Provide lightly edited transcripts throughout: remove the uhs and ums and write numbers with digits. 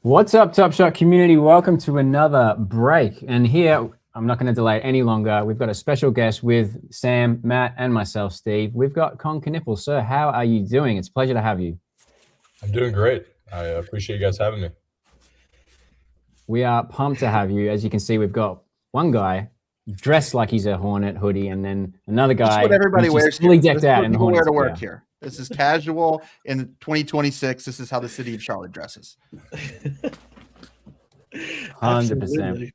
What's up, Top Shot community? Welcome to another break. And here, I'm not going to delay any longer. We've got a special guest with Sam, Matt, and myself, Steve. We've got Kon Knueppel. Sir, how are you doing? It's a pleasure to have you. I'm doing great. I appreciate you guys having me. We are pumped to have you. As you can see, we've got one guy dressed like he's a Hornet hoodie, and then another guy. This is what everybody wears. Fully decked out in the people wear Hornets to work gear. here. This is casual. In 2026, this is how the city of Charlotte dresses. 100%.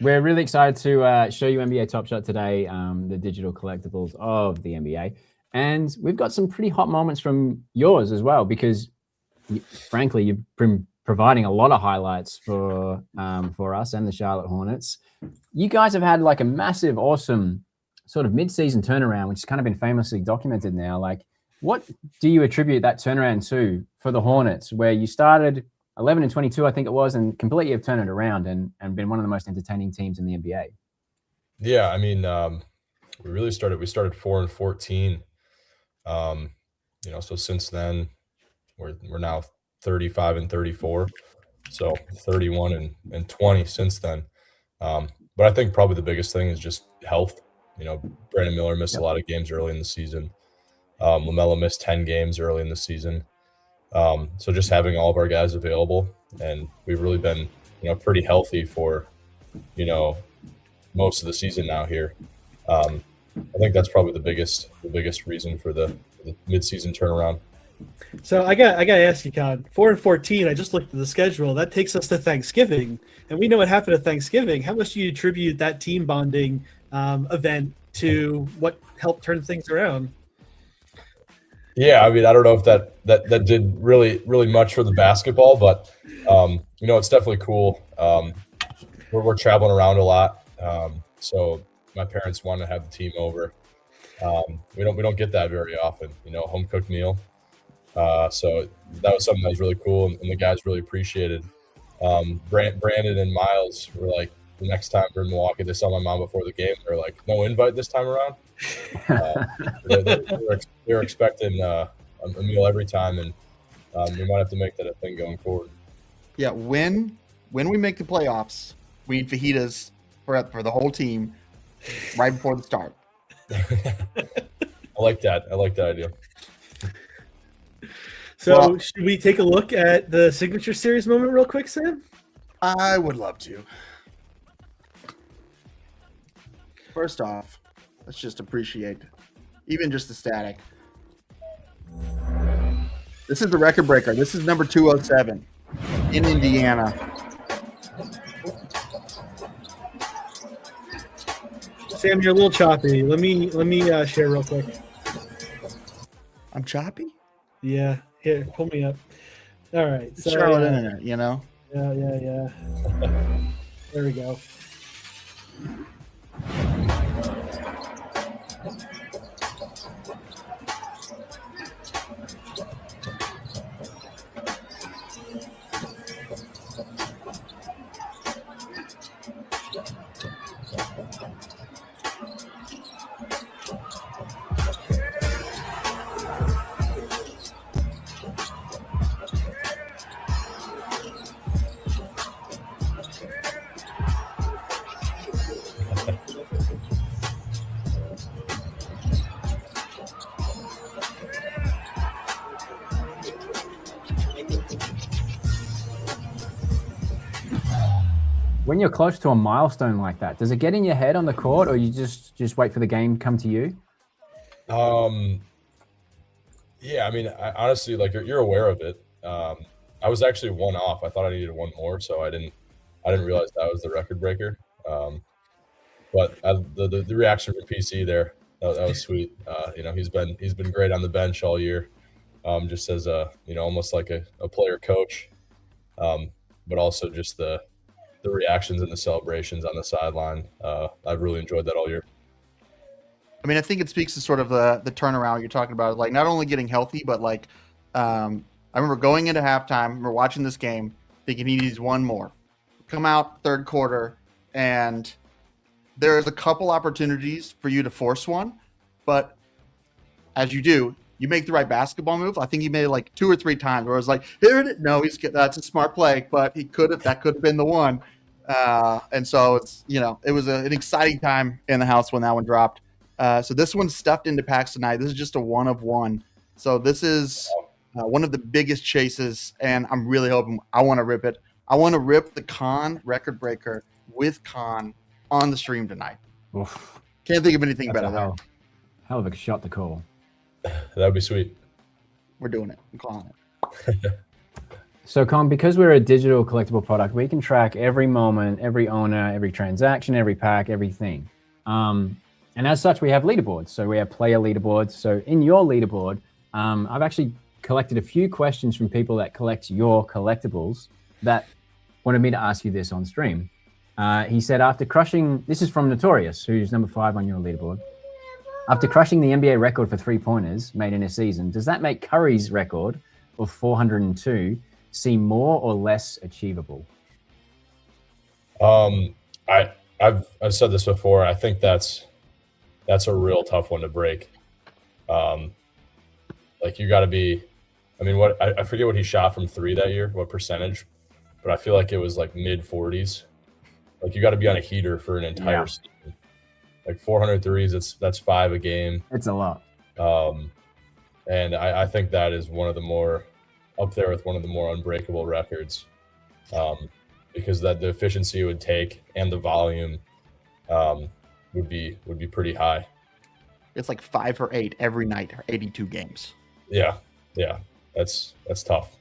We're really excited to show you NBA Top Shot today, the digital collectibles of the NBA. And we've got some pretty hot moments from yours as well, because frankly, you've been providing a lot of highlights for us and the Charlotte Hornets. You guys have had like a massive, awesome sort of mid-season turnaround, which has kind of been famously documented now. Like, what do you attribute that turnaround to for the Hornets, where you started 11-22, I think it was, and completely have turned it around and been one of the most entertaining teams in the NBA? Yeah, I mean, we started 4-14. So since then we're now 35-34. So 31-20 since then. But I think probably the biggest thing is just health. Brandon Miller missed a lot of games early in the season. LaMelo missed 10 games early in the season. So just having all of our guys available, and we've really been, pretty healthy for, most of the season now here. I think that's probably the biggest reason for the mid-season turnaround. So I got to ask you, Kon. 4-14. I just looked at the schedule. That takes us to Thanksgiving, and we know what happened at Thanksgiving. How much do you attribute that team bonding event to what helped turn things around? Yeah, I mean, I don't know if that did really much for the basketball, but it's definitely cool. We're traveling around a lot, so my parents wanted to have the team over. We don't get that very often, home cooked meal. So that was something that was really cool, and the guys really appreciated. Brandon and Miles were like, the next time we're in Milwaukee, they saw my mom before the game. They're like, no invite this time around. They were expecting a meal every time, and we might have to make that a thing going forward. Yeah, when we make the playoffs, we eat fajitas for the whole team right before the start. I like that. I like that idea. So should we take a look at the Signature Series moment real quick, Sam? I would love to. First off, let's just appreciate even just the static. This is the record breaker. This is number 207 in Indiana. Sam, you're a little choppy. Let me share real quick. I'm choppy? Yeah. Here, pull me up. All right. So, Charlotte internet, Yeah. There we go. When you're close to a milestone like that, does it get in your head on the court, or you just wait for the game to come to you? Yeah, I mean, honestly, like you're aware of it. I was actually one off. I thought I needed one more, so I didn't realize that was the record breaker. But the reaction from PC there, that was sweet. He's been great on the bench all year, just as almost like a player coach, but also just the reactions and the celebrations on the sideline. I've really enjoyed that all year. I mean, I think it speaks to sort of the turnaround you're talking about, like not only getting healthy, but like I remember going into halftime, we're watching this game, thinking he needs one more. Come out third quarter, and there's a couple opportunities for you to force one, but as you do, you make the right basketball move. I think he made it like 2 or 3 times where I was like, here it is. No, that's a smart play, but that could have been the one. And so it's, it was an exciting time in the house when that one dropped. So this one's stuffed into packs tonight. This is just a 1 of 1. So this is one of the biggest chases, and I'm really hoping I want to rip it. I want to rip the Kon record breaker with Kon on the stream tonight. Oof. Can't think of anything That's better. Hell of a shot to call. That'd be sweet. We're doing it. I'm calling it. So, Kon, because we're a digital collectible product, we can track every moment, every owner, every transaction, every pack, everything. And as such, we have leaderboards. So we have player leaderboards. So in your leaderboard, I've actually collected a few questions from people that collect your collectibles that wanted me to ask you this on stream. He said, after crushing, this is from Notorious, who's number 5 on your leaderboard. After crushing the NBA record for 3-pointers made in a season, does that make Curry's record of 402 seem more or less achievable? I've said this before. I think that's a real tough one to break. Like you got to be. I mean, I forget what he shot from 3 that year, what percentage, but I feel like it was like mid 40s. Like you got to be on a heater for an entire season. Like 400 threes, that's 5 a game. It's a lot. And I think that is one of the more up there with one of the more unbreakable records, because that the efficiency it would take and the volume would be pretty high. It's like 5 or 8 every night, 82 games. Yeah, that's tough.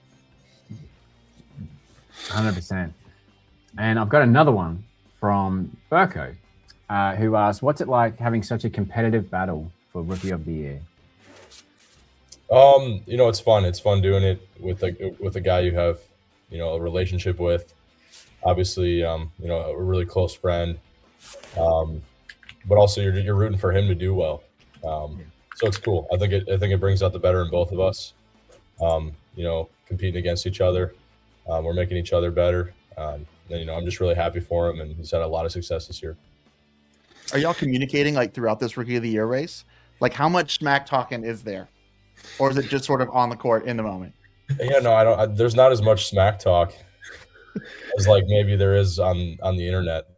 100%. And I've got another one from Burko, who asked, what's it like having such a competitive battle for Rookie of the Year? It's fun. It's fun doing it with a guy you have, a relationship with. Obviously, a really close friend. But also you're rooting for him to do well. So it's cool. I think it brings out the better in both of us. Competing against each other. We're making each other better. And I'm just really happy for him, and he's had a lot of success this year. Are y'all communicating like throughout this Rookie of the Year race? Like how much smack talking is there? Or is it just sort of on the court in the moment? Yeah, no, I don't. There's not as much smack talk as like maybe there is on the internet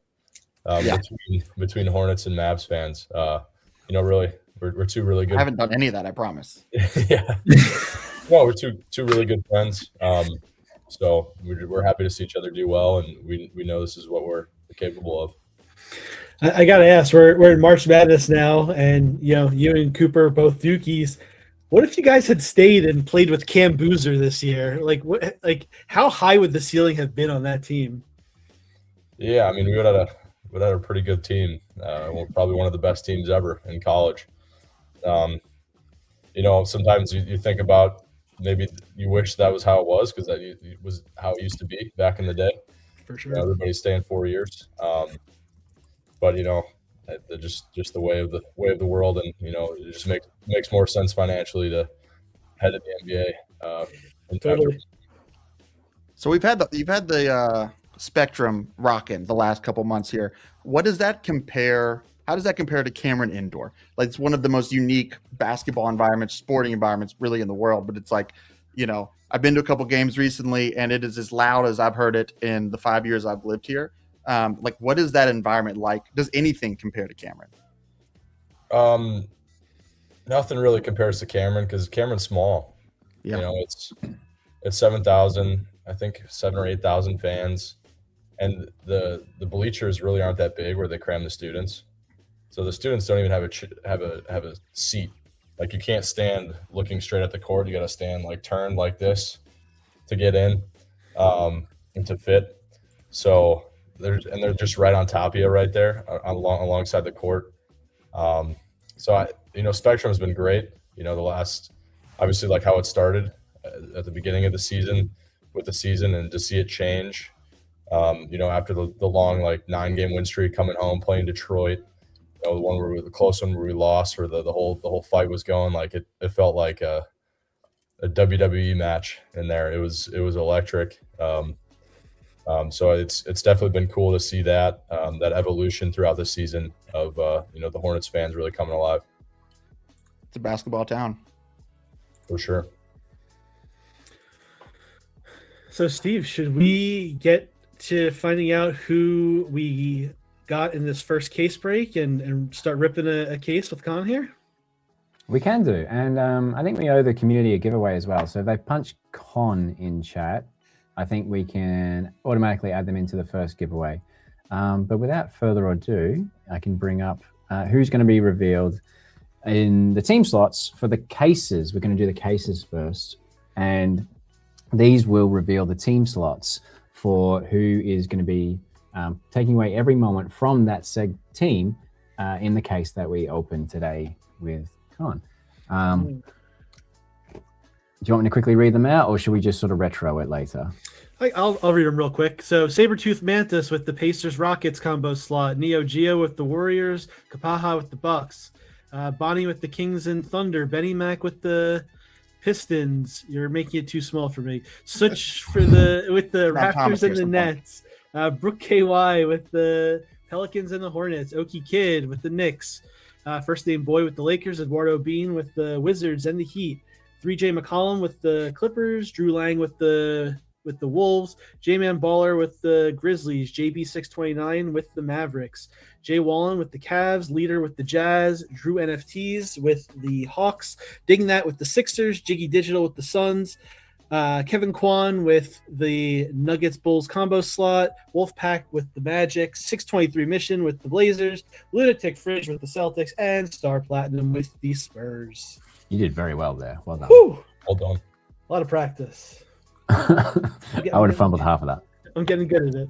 between Hornets and Mavs fans. Really, we're 2 really good. I haven't done any of that, I promise. Yeah, no, we're two really good friends. So we're happy to see each other do well, and we know this is what we're capable of. I gotta ask, we're in March Madness now, and you and Cooper are both Dukies. What if you guys had stayed and played with Cam Boozer this year? Like how high would the ceiling have been on that team? Yeah, I mean, we would have had a pretty good team. Probably one of the best teams ever in college. Sometimes you think about maybe you wish that was how it was, because that was how it used to be back in the day. For sure. Everybody's staying 4 years. But just the way of the world, and it just makes more sense financially to head to the NBA. Totally. So you've had the Spectrum rocking the last couple months here. What does that compare? How does that compare to Cameron Indoor? Like it's one of the most unique basketball environments, sporting environments, really in the world. But it's like, I've been to a couple games recently, and it is as loud as I've heard it in the 5 years I've lived here. What is that environment like? Does anything compare to Cameron? Nothing really compares to Cameron, because Cameron's small. Yeah. It's 7,000, I think 7,000 or 8,000 fans, and the bleachers really aren't that big where they cram the students. So the students don't even have a seat. Like you can't stand looking straight at the court. You got to stand like turned like this to get in, and to fit. So they're just right on top of you right there alongside the court. Spectrum's been great. The last, obviously, like how it started at the beginning of the season with the season, and to see it change, after the long 9-game win streak, coming home, playing Detroit, the one where the close one where we lost, where the whole fight was going, like it felt like a WWE match in there. It was electric. So it's definitely been cool to see that evolution throughout the season of the Hornets fans really coming alive. It's a basketball town. for sure. So, Steve, should we get to finding out who we got in this first case break and start ripping a case with Kon here? We can do. And I think we owe the community a giveaway as well. So if they punch Kon in chat, I think we can automatically add them into the first giveaway. But without further ado, I can bring up who's going to be revealed in the team slots for the cases. We're going to do the cases first. And these will reveal the team slots for who is going to be taking away every moment from that seg team in the case that we open today with Kon. Do you want me to quickly read them out, or should we just sort of retro it later? I'll read them real quick. So Sabretooth Mantis with the Pacers Rockets combo slot, Neo Geo with the Warriors, Kapaha with the Bucks, Bonnie with the Kings and Thunder, Benny Mac with the Pistons. You're making it too small for me. Such for with the Raptors and the Nets. Brooke KY with the Pelicans and the Hornets. Okie Kid with the Knicks. First name Boy with the Lakers. Eduardo Bean with the Wizards and the Heat. 3J McCollum with the Clippers. Drew Lang with the Wolves. J-Man Baller with the Grizzlies. JB629 with the Mavericks. Jay Wallen with the Cavs. Leader with the Jazz. Drew NFTs with the Hawks. Digging That with the Sixers. Jiggy Digital with the Suns. Kevin Kwan with the Nuggets Bulls combo slot. Wolfpack with the Magic. 623 Mission with the Blazers. Lunatic Fridge with the Celtics. And Star Platinum with the Spurs. You did very well there. Well done. Whew. Well done. A lot of practice. I would have fumbled half of that. I'm getting good at it.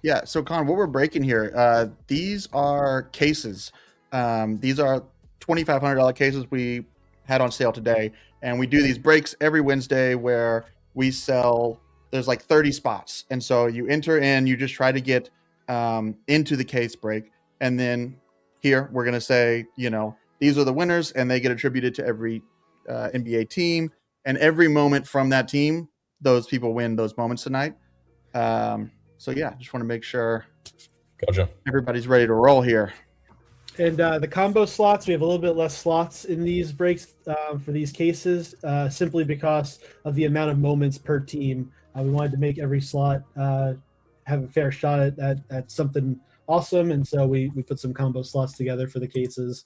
Yeah, so Kon, what we're breaking here, these are cases. These are $2,500 cases we had on sale today. And we do these breaks every Wednesday where we sell, there's like 30 spots. And so you enter in, you just try to get into the case break. And then here we're going to say, these are the winners, and they get attributed to every NBA team. And every moment from that team, those people win those moments tonight. So yeah, just want to make sure everybody's ready to roll here. And the combo slots, we have a little bit less slots in these breaks for these cases, simply because of the amount of moments per team. We wanted to make every slot have a fair shot at something awesome, and so we put some combo slots together for the cases.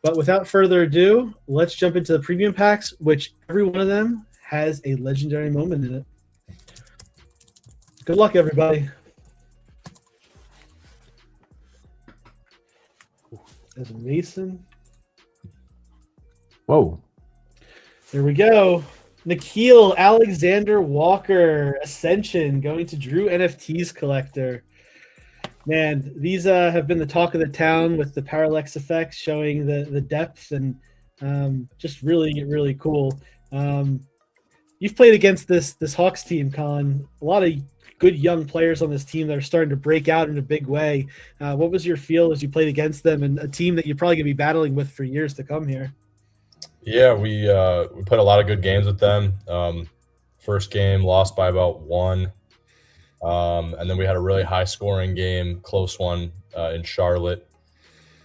But without further ado, let's jump into the premium packs, which every one of them has a legendary moment in it. Good luck, everybody. There's Mason. Whoa. There we go. Nikhil Alexander Walker, Ascension, going to Drew NFTs Collector. Man, these have been the talk of the town with the parallax effects showing the depth and just really, really cool. You've played against this Hawks team, Kon. A lot of good young players on this team that are starting to break out in a big way. What was your feel as you played against them and a team that you're probably going to be battling with for years to come here? Yeah, we played a lot of good games with them. First game, lost by about 1. And then we had a really high-scoring game, close one in Charlotte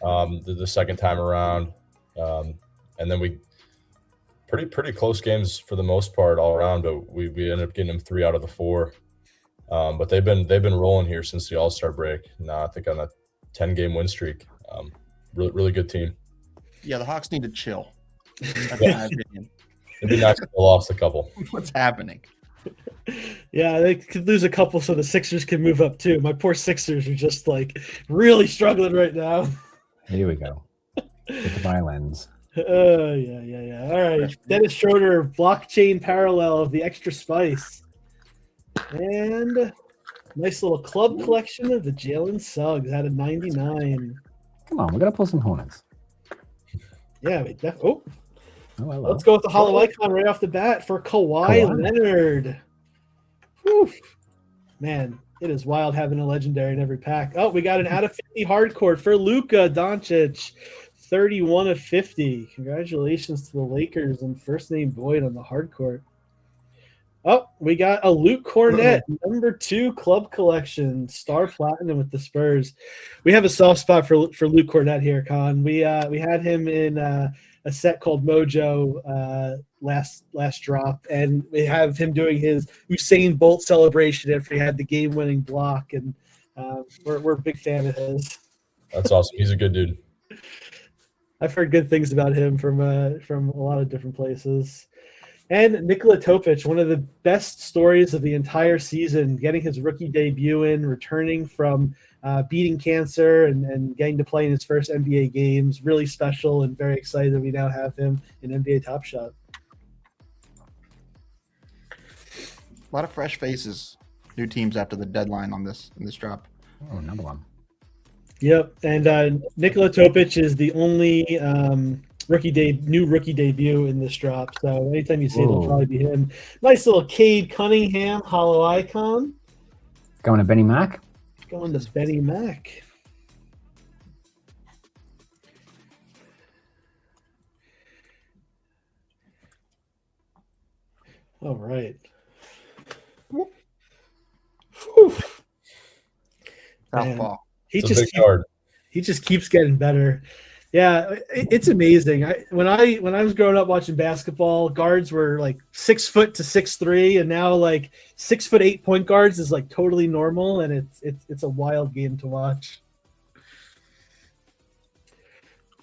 the second time around. And then we pretty close games for the most part all around, but we ended up getting them 3 out of the 4. But they've been rolling here since the All-Star break. Now I think on a 10-game win streak. Really good team. Yeah, the Hawks need to chill. That's my opinion. It'd be nice if they lost a couple. What's happening? Yeah, they could lose a couple so the Sixers can move up too. My poor Sixers are just like really struggling right now. Here we go. With the violins. Yeah. All right. Dennis Schroeder, blockchain parallel of the extra spice. And nice little club collection of the Jalen Suggs out of 99. Come on, we're going to pull some Hornets. Yeah, hello. Let's go with the Holo icon right off the bat for Kawhi Leonard. Whew. Man, it is wild having a legendary in every pack. Oh, we got an out of 50 hardcore for Luka Doncic. 31 of 50. Congratulations to the Lakers and first name Boyd on the hardcourt. Oh, we got a Luke Cornett, number 2 club collection, Star Platinum with the Spurs. We have a soft spot for Luke Cornett here, Kon. We had him in a a set called Mojo last drop, and we have him doing his Usain Bolt celebration after he had the game-winning block, and we're a big fan of his. That's awesome. He's a good dude. I've heard good things about him from a lot of different places. And Nikola Topic, one of the best stories of the entire season, getting his rookie debut in, returning from beating cancer and getting to play in his first NBA games. Really special and very excited that we now have him in NBA Top Shot. A lot of fresh faces, new teams after the deadline in this drop. Oh, number one. Yep, and Nikola Topic is the only new rookie debut in this drop. So anytime you see it, it'll probably be him. Nice little Cade Cunningham holo icon. Going to Benny Mac. Going to Benny Mac. All right. Whew. Southpaw. He just keeps getting better. Yeah, it's amazing. When I was growing up watching basketball, guards were like 6 foot to 6'3", and now like 6'8" point guards is like totally normal, and it's a wild game to watch.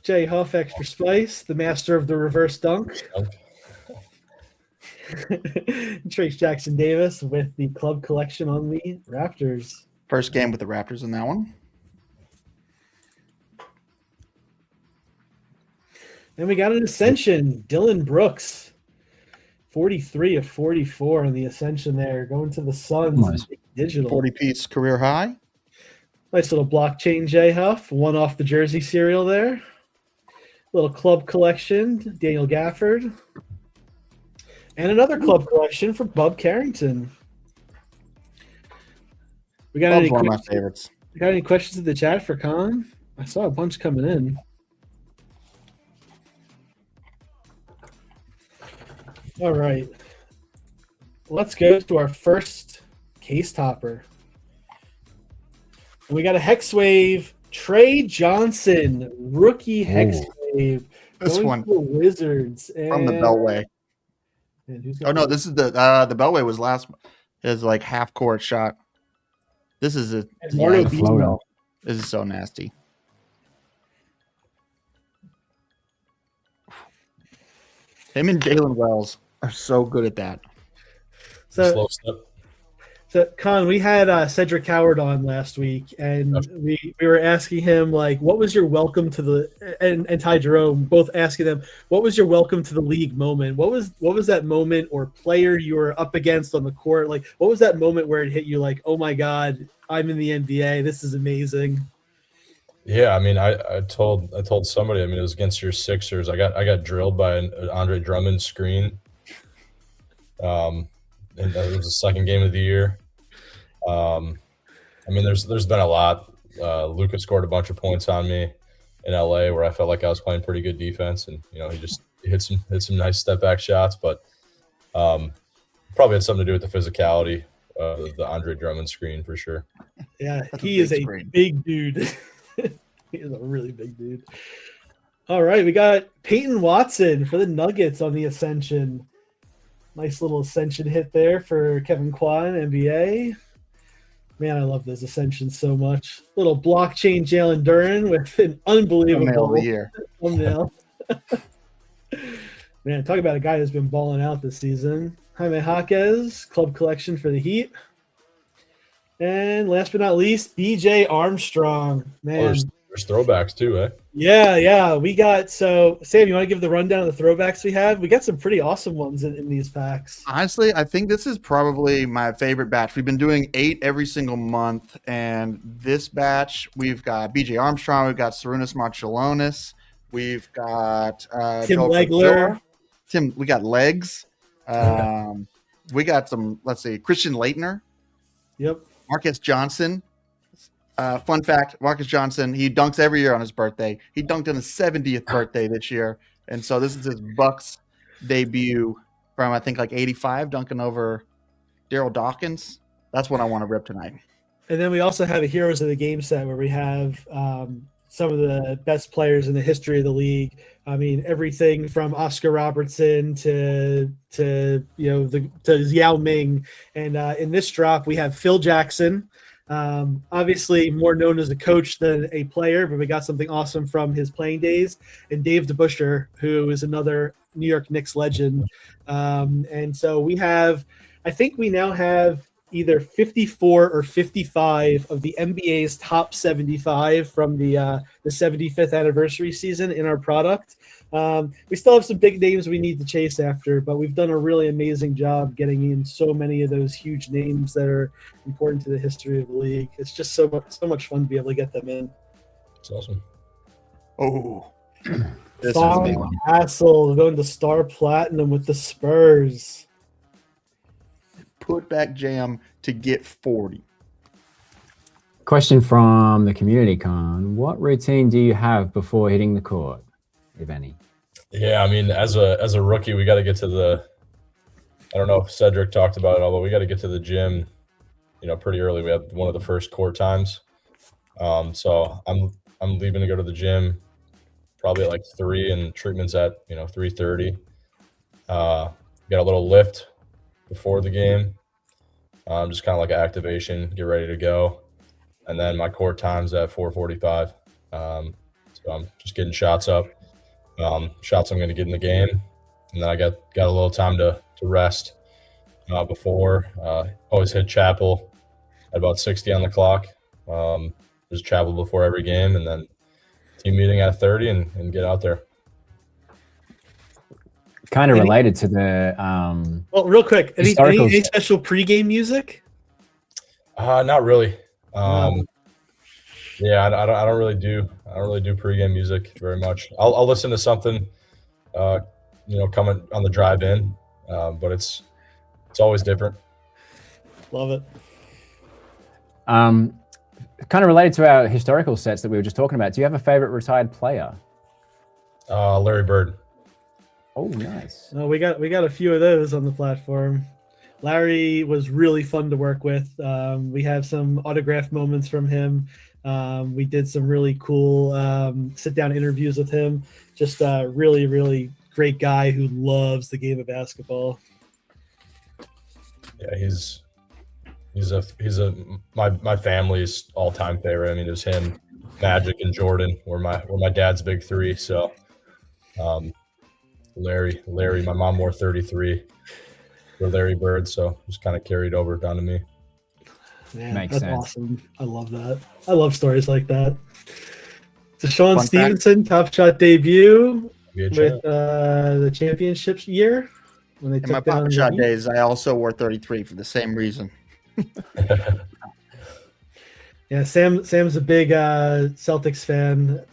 Jay Huff, Extra Spice, the master of the reverse dunk. Trace Jackson Davis with the club collection on the Raptors. First game with the Raptors in that one. And we got an Ascension, Dylan Brooks, 43 of 44 on the Ascension there, going to the Suns. Nice. Digital. 40-piece career high. Nice little blockchain J Huff, one off the jersey serial there. Little club collection, Daniel Gafford. And another club collection for Bub Carrington. We got Bub's one of my favorites. Got any questions in the chat for Con? I saw a bunch coming in. All right. Let's go to our first case topper. And we got a Hex Wave, Trey Johnson, rookie Hex Wave. This one. To the Wizards. From the Beltway. Oh, no, this is the Beltway was last. Is like half court shot. This is a Floto. This is so nasty. Him and Jalen Wells are so good at that. Slow step. So, Con, we had Cedric Howard on last week, and we were asking him, like, what was your welcome to the – and Ty Jerome, both asking them, what was your welcome to the league moment? What was that moment or player you were up against on the court? Like, what was that moment where it hit you like, oh, my God, I'm in the NBA. This is amazing. Yeah, I mean, I told somebody, I mean, it was against your Sixers. I got drilled by an Andre Drummond screen. And it was the second game of the year. I mean, there's been a lot. Luka scored a bunch of points on me in LA where I felt like I was playing pretty good defense, and he just hit some nice step back shots, but probably had something to do with the physicality of the Andre Drummond screen for sure. Yeah, he is a big dude. He is a really big dude. All right, we got Peyton Watson for the Nuggets on the Ascension. Nice little Ascension hit there for Kevin Kwan, NBA. Man, I love those Ascensions so much. Little blockchain Jalen Duren with an unbelievable thumbnail. Man, talk about a guy who's been balling out this season. Jaime Jaquez, club collection for the Heat. And last but not least, BJ Armstrong. Man, there's throwbacks too, eh? Yeah. We got Sam, you want to give the rundown of the throwbacks we have? We got some pretty awesome ones in these packs. Honestly, I think this is probably my favorite batch. We've been doing 8 every single month, and this batch we've got BJ Armstrong, we've got Sarunas Marciulionis, we've got Tim Legler. We got Legs. We got some. Let's see, Christian Laettner. Yep. Marcus Johnson. Fun fact, Marcus Johnson, he dunks every year on his birthday. He dunked on his 70th birthday this year. And so this is his Bucks debut from, I think, like 85, dunking over Daryl Dawkins. That's what I want to rip tonight. And then we also have a Heroes of the Game set where we have some of the best players in the history of the league. I mean, everything from Oscar Robertson to Yao Ming, and in this drop we have Phil Jackson, obviously more known as a coach than a player, but we got something awesome from his playing days, and Dave DeBusschere, who is another New York Knicks legend, and so I think we now have either 54 or 55 of the NBA's top 75 from the 75th anniversary season in our product. We still have some big names we need to chase after, but we've done a really amazing job getting in so many of those huge names that are important to the history of the league. It's just so much fun to be able to get them in. It's awesome. Oh, this Star was a big one. Hassel going to Star Platinum with the Spurs. Put back jam to get 40. Question from the community, Kon. What routine do you have before hitting the court, if any? Yeah, I mean, as a rookie, we got to get to the. I don't know if Cedric talked about it all, but we got to get to the gym, pretty early. We have one of the first court times, so I'm leaving to go to the gym, probably at like 3, and treatment's at 3:30. Got a little lift before the game, just kind of like an activation, get ready to go, and then my court time's at 4:45. So I'm just getting shots up. Shots I'm going to get in the game, and then I got a little time to rest before. Always hit chapel at about 60 on the clock. Just chapel before every game, and then team meeting at 30 and get out there. Kind of related to the well, real quick, any special pregame music? Not really. No. Yeah, I don't really do pregame music very much. I'll listen to something, coming on the drive in, but it's always different. Love it. Kind of related to our historical sets that we were just talking about. Do you have a favorite retired player? Larry Bird. Oh, nice. We got a few of those on the platform. Larry was really fun to work with. We have some autograph moments from him. We did some really cool sit-down interviews with him. Just a really, really great guy who loves the game of basketball. Yeah, he's my family's all-time favorite. I mean, it's him, Magic, and Jordan were my dad's big three. So, Larry, my mom wore 33 for Larry Bird, so just kind of carried over down to me. Man, Makes that's sense. awesome. I love that. I love stories like that. Deshaun Stevenson, Top Shot debut with the championship year when they In my took down Papa the Shot Heat. days, I also wore 33 for the same reason. Yeah, Sam's a big Celtics fan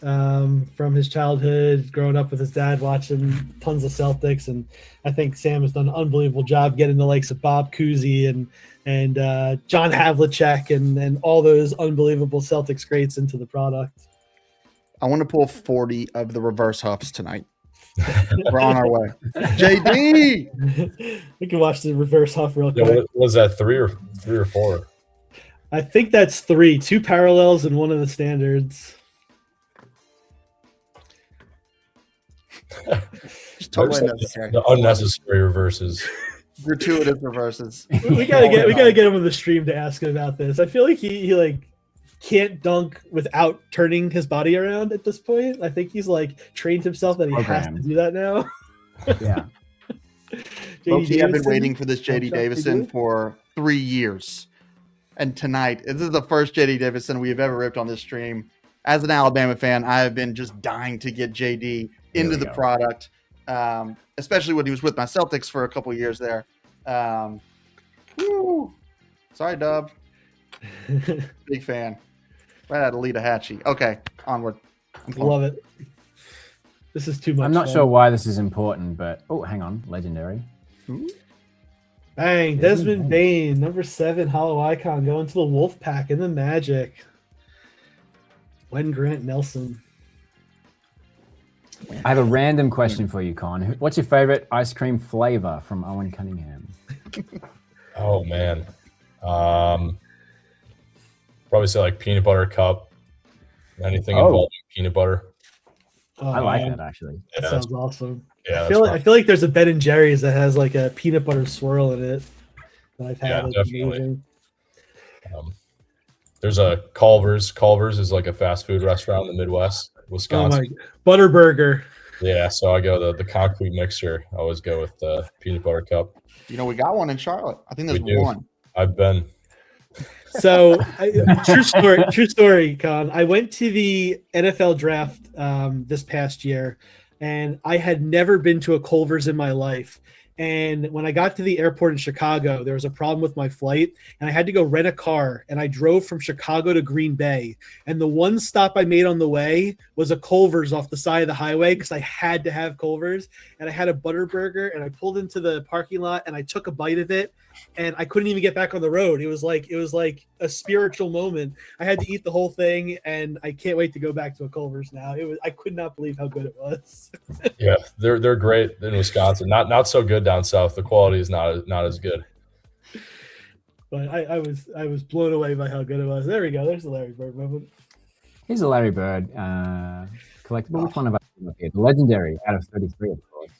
from his childhood, growing up with his dad, watching tons of Celtics, and I think Sam has done an unbelievable job getting the likes of Bob Cousy and John Havlicek and all those unbelievable Celtics greats into the product. I want to pull 40 of the reverse huffs tonight. We're on our way. JD! We can watch the reverse huff real quick. Yeah, was that three or four? I think that's 3, 2 parallels and one of the standards. Just totally unnecessary. The unnecessary reverses. Gratuitous reverses. We gotta get him on the stream to ask him about this. I feel like he like can't dunk without turning his body around at this point. I think he's like trained himself that he has to do that now. Yeah. Loki, I've been waiting for this JD Davison for 3 years. And tonight, this is the first JD Davison we have ever ripped on this stream. As an Alabama fan, I have been just dying to get JD into the product, especially when he was with my Celtics for a couple of years there. Sorry, Dub. Big fan. Right out of Lita Hatchie. Okay, onward. Love it. This is too much. I'm not fun. sure why this is important, but hang on, legendary. Ooh. Bang, Desmond Bain, number 7 Holo icon going to the Wolf Pack in the Magic. When Grant Nelson. I have a random question for you, Kon. What's your favorite ice cream flavor from Owen Cunningham? Oh man, probably say like peanut butter cup. Anything involving peanut butter. Oh, I like man, that actually. That Yeah, sounds awesome. yeah, I feel like there's a Ben and Jerry's that has like a peanut butter swirl in it that I've had. Yeah, It's definitely. amazing. There's a Culver's. Culver's is like a fast food restaurant in the Midwest, Oh Wisconsin. my Butterburger. Yeah, so I go the concrete mixer. I always go with the peanut butter cup. You know, we got one in Charlotte. I think there's We do. one. I've been. So, true story, Con. I went to the NFL draft this past year, and I had never been to a Culver's in my life. And when I got to the airport in Chicago, there was a problem with my flight, and I had to go rent a car. And I drove from Chicago to Green Bay. And the one stop I made on the way was a Culver's off the side of the highway because I had to have Culver's. And I had a Butterburger, and I pulled into the parking lot, and I took a bite of it, and I couldn't even get back on the road. It was like a spiritual moment. I had to eat the whole thing, and I can't wait to go back to a Culver's now. I could not believe how good it was. Yeah, they're great in Wisconsin. Not so good down south. The quality is not as good. But I was blown away by how good it was. There we go. There's the Larry Bird moment. Here's a Larry Bird collectible. Which one have I got here? The Legendary out of 33, of course.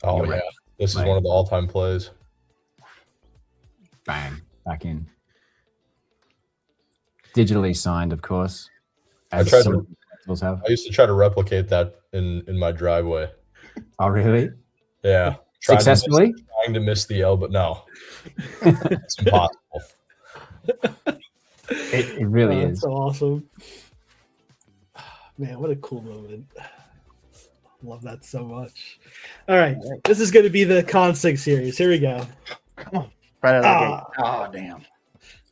Oh You're yeah, right. this is Right. one of the all-time plays. Bang, back in. Digitally signed, of course. I tried some to- collectibles have. I used to try to replicate that in my driveway. Oh, really? Yeah, Successfully? trying to miss the L, but no, it's impossible. It really Oh, is. so awesome. Man, what a cool moment. Love that so much. All right. This is going to be the Con 6 series. Here we go. Come on. Right out of the gate. Oh, damn.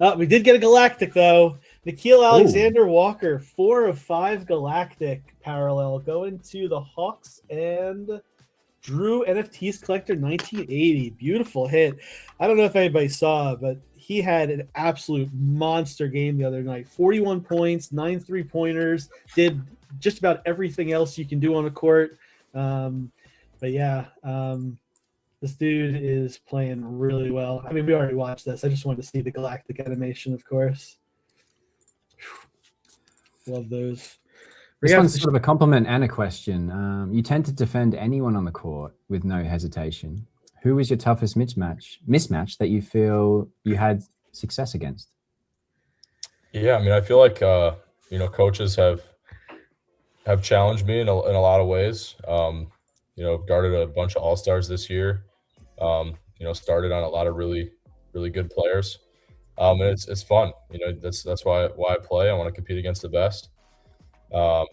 Oh, we did get a Galactic, though. Nikhil Alexander Walker, 4 of 5 Galactic parallel, going to the Hawks and Drew NFTs Collector 1980. Beautiful hit. I don't know if anybody saw, but he had an absolute monster game the other night. 41 points, 9 3-pointers, did just about everything else you can do on a court. But yeah, this dude is playing really well. I mean, we already watched this. I just wanted to see the Galactic animation, of course. Love those. This one's sort of a compliment and a question. You tend to defend anyone on the court with no hesitation. Who was your toughest mismatch that you feel you had success against? Yeah, I mean, I feel like coaches have challenged me in a lot of ways. I've guarded a bunch of all-stars this year. Started on a lot of really, really good players. And it's fun. That's why I play. I want to compete against the best. I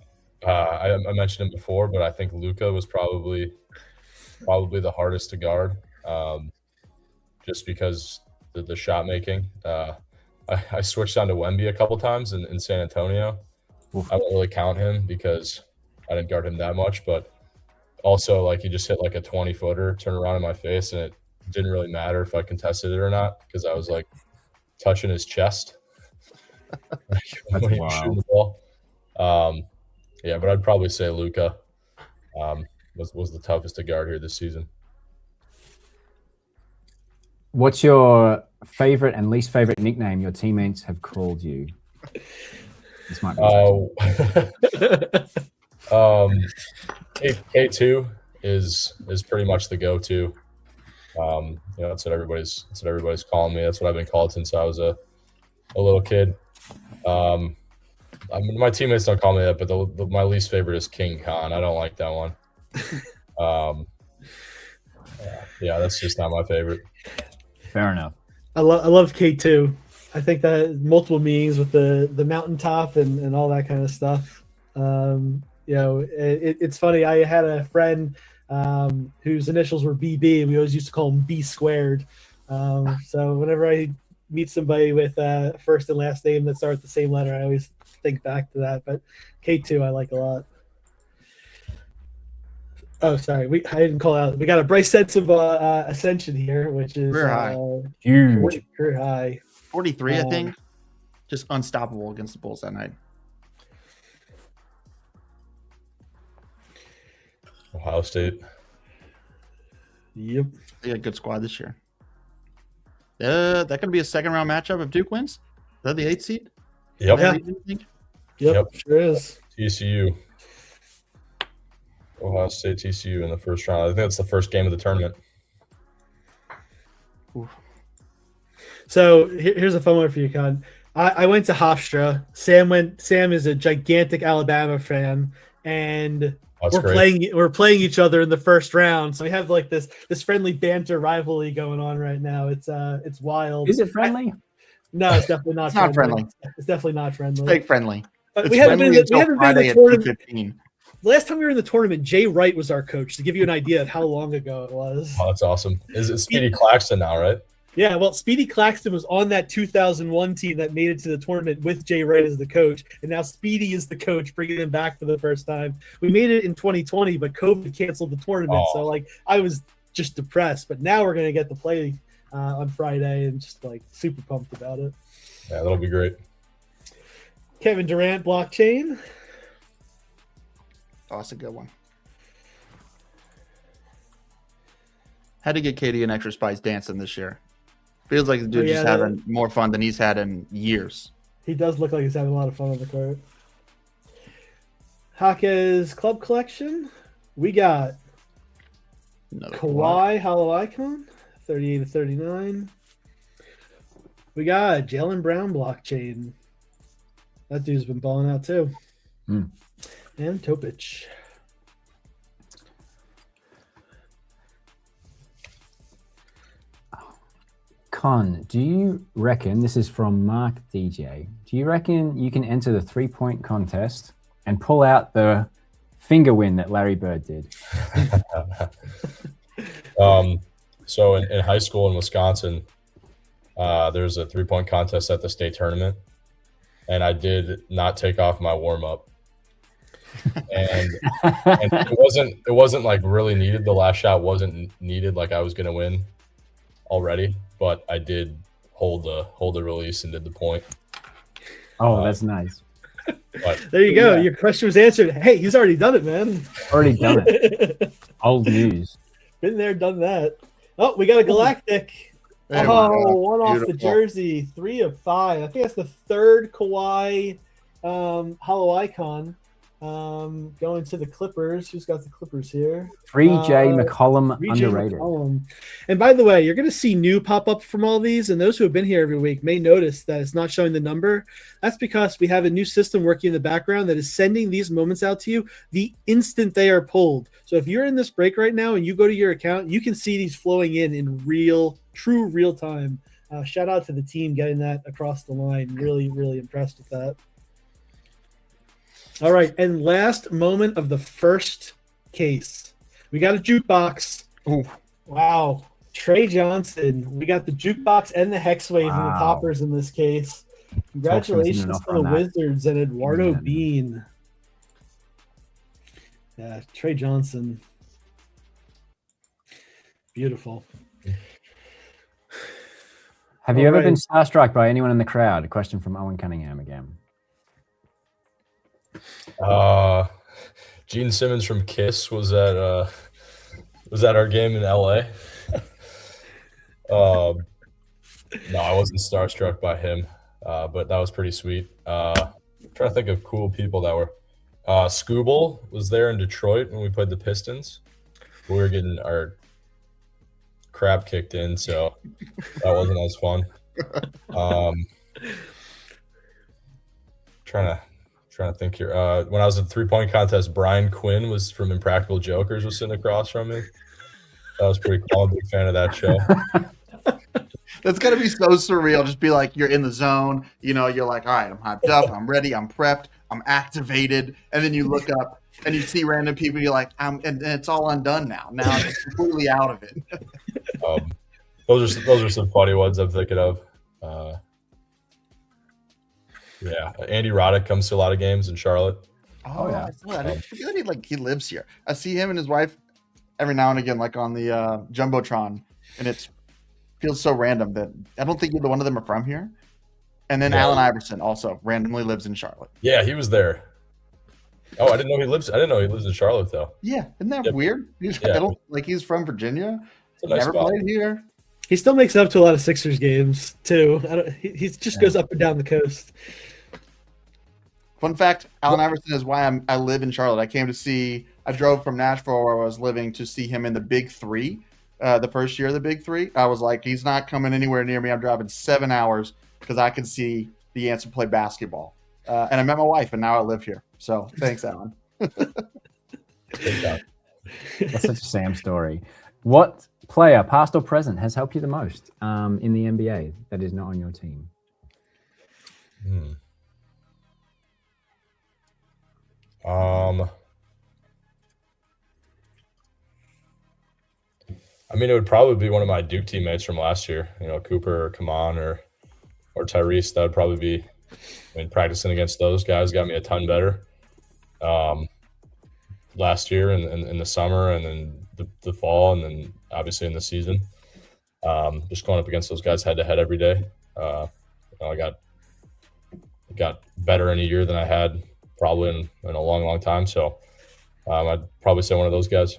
mentioned him before, but I think Luka was probably the hardest to guard, just because the shot making. I switched on to Wemby a couple times in San Antonio. I don't really count him because I didn't guard him that much, but also like he just hit like a 20-footer, turn around in my face, and it didn't really matter if I contested it or not because I was like touching his chest when he was shooting the ball. But I'd probably say Luka was the toughest to guard here this season. What's your favorite and least favorite nickname your teammates have called you? This might be K2 is pretty much the go-to. That's what everybody's calling me. That's what I've been called since I was a little kid. My teammates don't call me that, but my least favorite is King Khan. I don't like that one. That's just not my favorite. fair enough. I love K2. I think that multiple meetings with the mountaintop and all that kind of stuff. It's funny. I had a friend whose initials were BB. We always used to call him B squared. So whenever I meet somebody with first and last name that start with the same letter, I always think back to that. But K2 I like a lot. Oh, sorry. I didn't call out. We got a Bryce Sensible Ascension here, which is Career high. Huge. Career high. 43, I think. Just unstoppable against the Bulls that night. Ohio State. Yep. They got a good squad this year. That could be a second round matchup if Duke wins. Is that the 8th seed? Yep. Yeah. You think? Yep, sure is. TCU. Ohio State TCU in the first round. I think that's the first game of the tournament. So here's a fun one for you, Con. I went to Hofstra. Sam is a gigantic Alabama fan, and we're playing each other in the first round. So we have like this friendly banter rivalry going on right now. It's wild. Is it friendly? No, it's definitely not. It's not friendly. It's definitely not friendly. It's fake friendly. We haven't been in the tournament. 2:15. The last time we were in the tournament, Jay Wright was our coach, to give you an idea of how long ago it was. Oh, that's awesome. Is it Speedy Claxton now, right? Yeah, well, Speedy Claxton was on that 2001 team that made it to the tournament with Jay Wright as the coach, and now Speedy is the coach, bringing him back for the first time. We made it in 2020, but COVID canceled the tournament, so like I was just depressed. But now we're gonna get to play on Friday, and just like super pumped about it. Yeah, that'll be great. Kevin Durant blockchain. Oh, that's a good one. Had to get Katie an extra spice dancing this year. Feels like the dude's just having more fun than he's had in years. He does look like he's having a lot of fun on the court. Hake's club collection. We got Kawhi Holo Icon, 38/39. We got Jaylen Brown blockchain. That dude's been balling out too. And Topic. Con, do you reckon, this is from Mark DJ, do you reckon you can enter the 3-point contest and pull out the finger win that Larry Bird did? So in high school in Wisconsin, there's a 3-point contest at the state tournament, and I did not take off my warm-up. And it wasn't like really needed. The last shot wasn't needed, like I was going to win already. But I did hold the release and did the point. Oh, that's nice. But, there you go. Yeah. Your question was answered. Hey, he's already done it, man. Already done it. Old news. Been there, done that. Oh, we got a Galactic. One off the jersey. 3 of 5. I think that's the third Kawhi Holo Icon. Going to the Clippers. Who's got the Clippers here? 3J McCollum underrated. McCollum. And by the way, you're going to see new pop up from all these, and those who have been here every week may notice that it's not showing the number. That's because we have a new system working in the background that is sending these moments out to you the instant they are pulled. So if you're in this break right now and you go to your account, you can see these flowing in true real time. Shout out to the team getting that across the line. Really, really impressed with that. All right, and last moment of the first case. We got a jukebox. Ooh. Wow. Trey Johnson. We got the jukebox and the hex wave and the toppers in this case. Congratulations to the Wizards and Eduardo Bean. Yeah, Trey Johnson. Beautiful. Have you ever been starstruck by anyone in the crowd? A question from Owen Cunningham again. Gene Simmons from Kiss was at our game in LA. No, I wasn't starstruck by him, but that was pretty sweet. I'm trying to think of cool people that were. Scooble was there in Detroit when we played the Pistons. We were getting our crap kicked in, so that wasn't as fun. Trying to think here. When I was at the 3-point contest, Brian Quinn was from Impractical Jokers was sitting across from me. That was pretty cool. I'm a big fan of that show. That's got to be so surreal. Just be like, you're in the zone. You know, you're like, all right, I'm hyped up. I'm ready. I'm prepped. I'm activated. And then you look up and you see random people. You're like, and it's all undone now. Now I'm completely out of it. Those are some funny ones I'm thinking of. Yeah, Andy Roddick comes to a lot of games in Charlotte. Oh yeah, I feel like he lives here. I see him and his wife every now and again, like on the jumbotron, and it feels so random that I don't think either one of them are from here. And then Allen Iverson also randomly lives in Charlotte. Yeah, he was there. Oh, I didn't know he lives in Charlotte though. Yeah, isn't that weird? He's from Virginia. Never played here. He still makes it up to a lot of Sixers games too. He just goes up and down the coast. Fun fact: Allen Iverson is why I live in Charlotte. I drove from Nashville, where I was living, to see him in the Big Three. The first year of the Big Three, I was like, he's not coming anywhere near me. I'm driving 7 hours because I could see the answer play basketball. And I met my wife, and now I live here. So thanks, Alan. That's such a Sam story. What player, past or present, has helped you the most in the NBA that is not on your team? I mean, it would probably be one of my Duke teammates from last year. Cooper or Kaman or Tyrese. That would probably be. Practicing against those guys got me a ton better. Last year in the summer, and then the fall, and then obviously in the season. Just going up against those guys head to head every day. I got better in a year than I had probably in a long, long time. So I'd probably say one of those guys.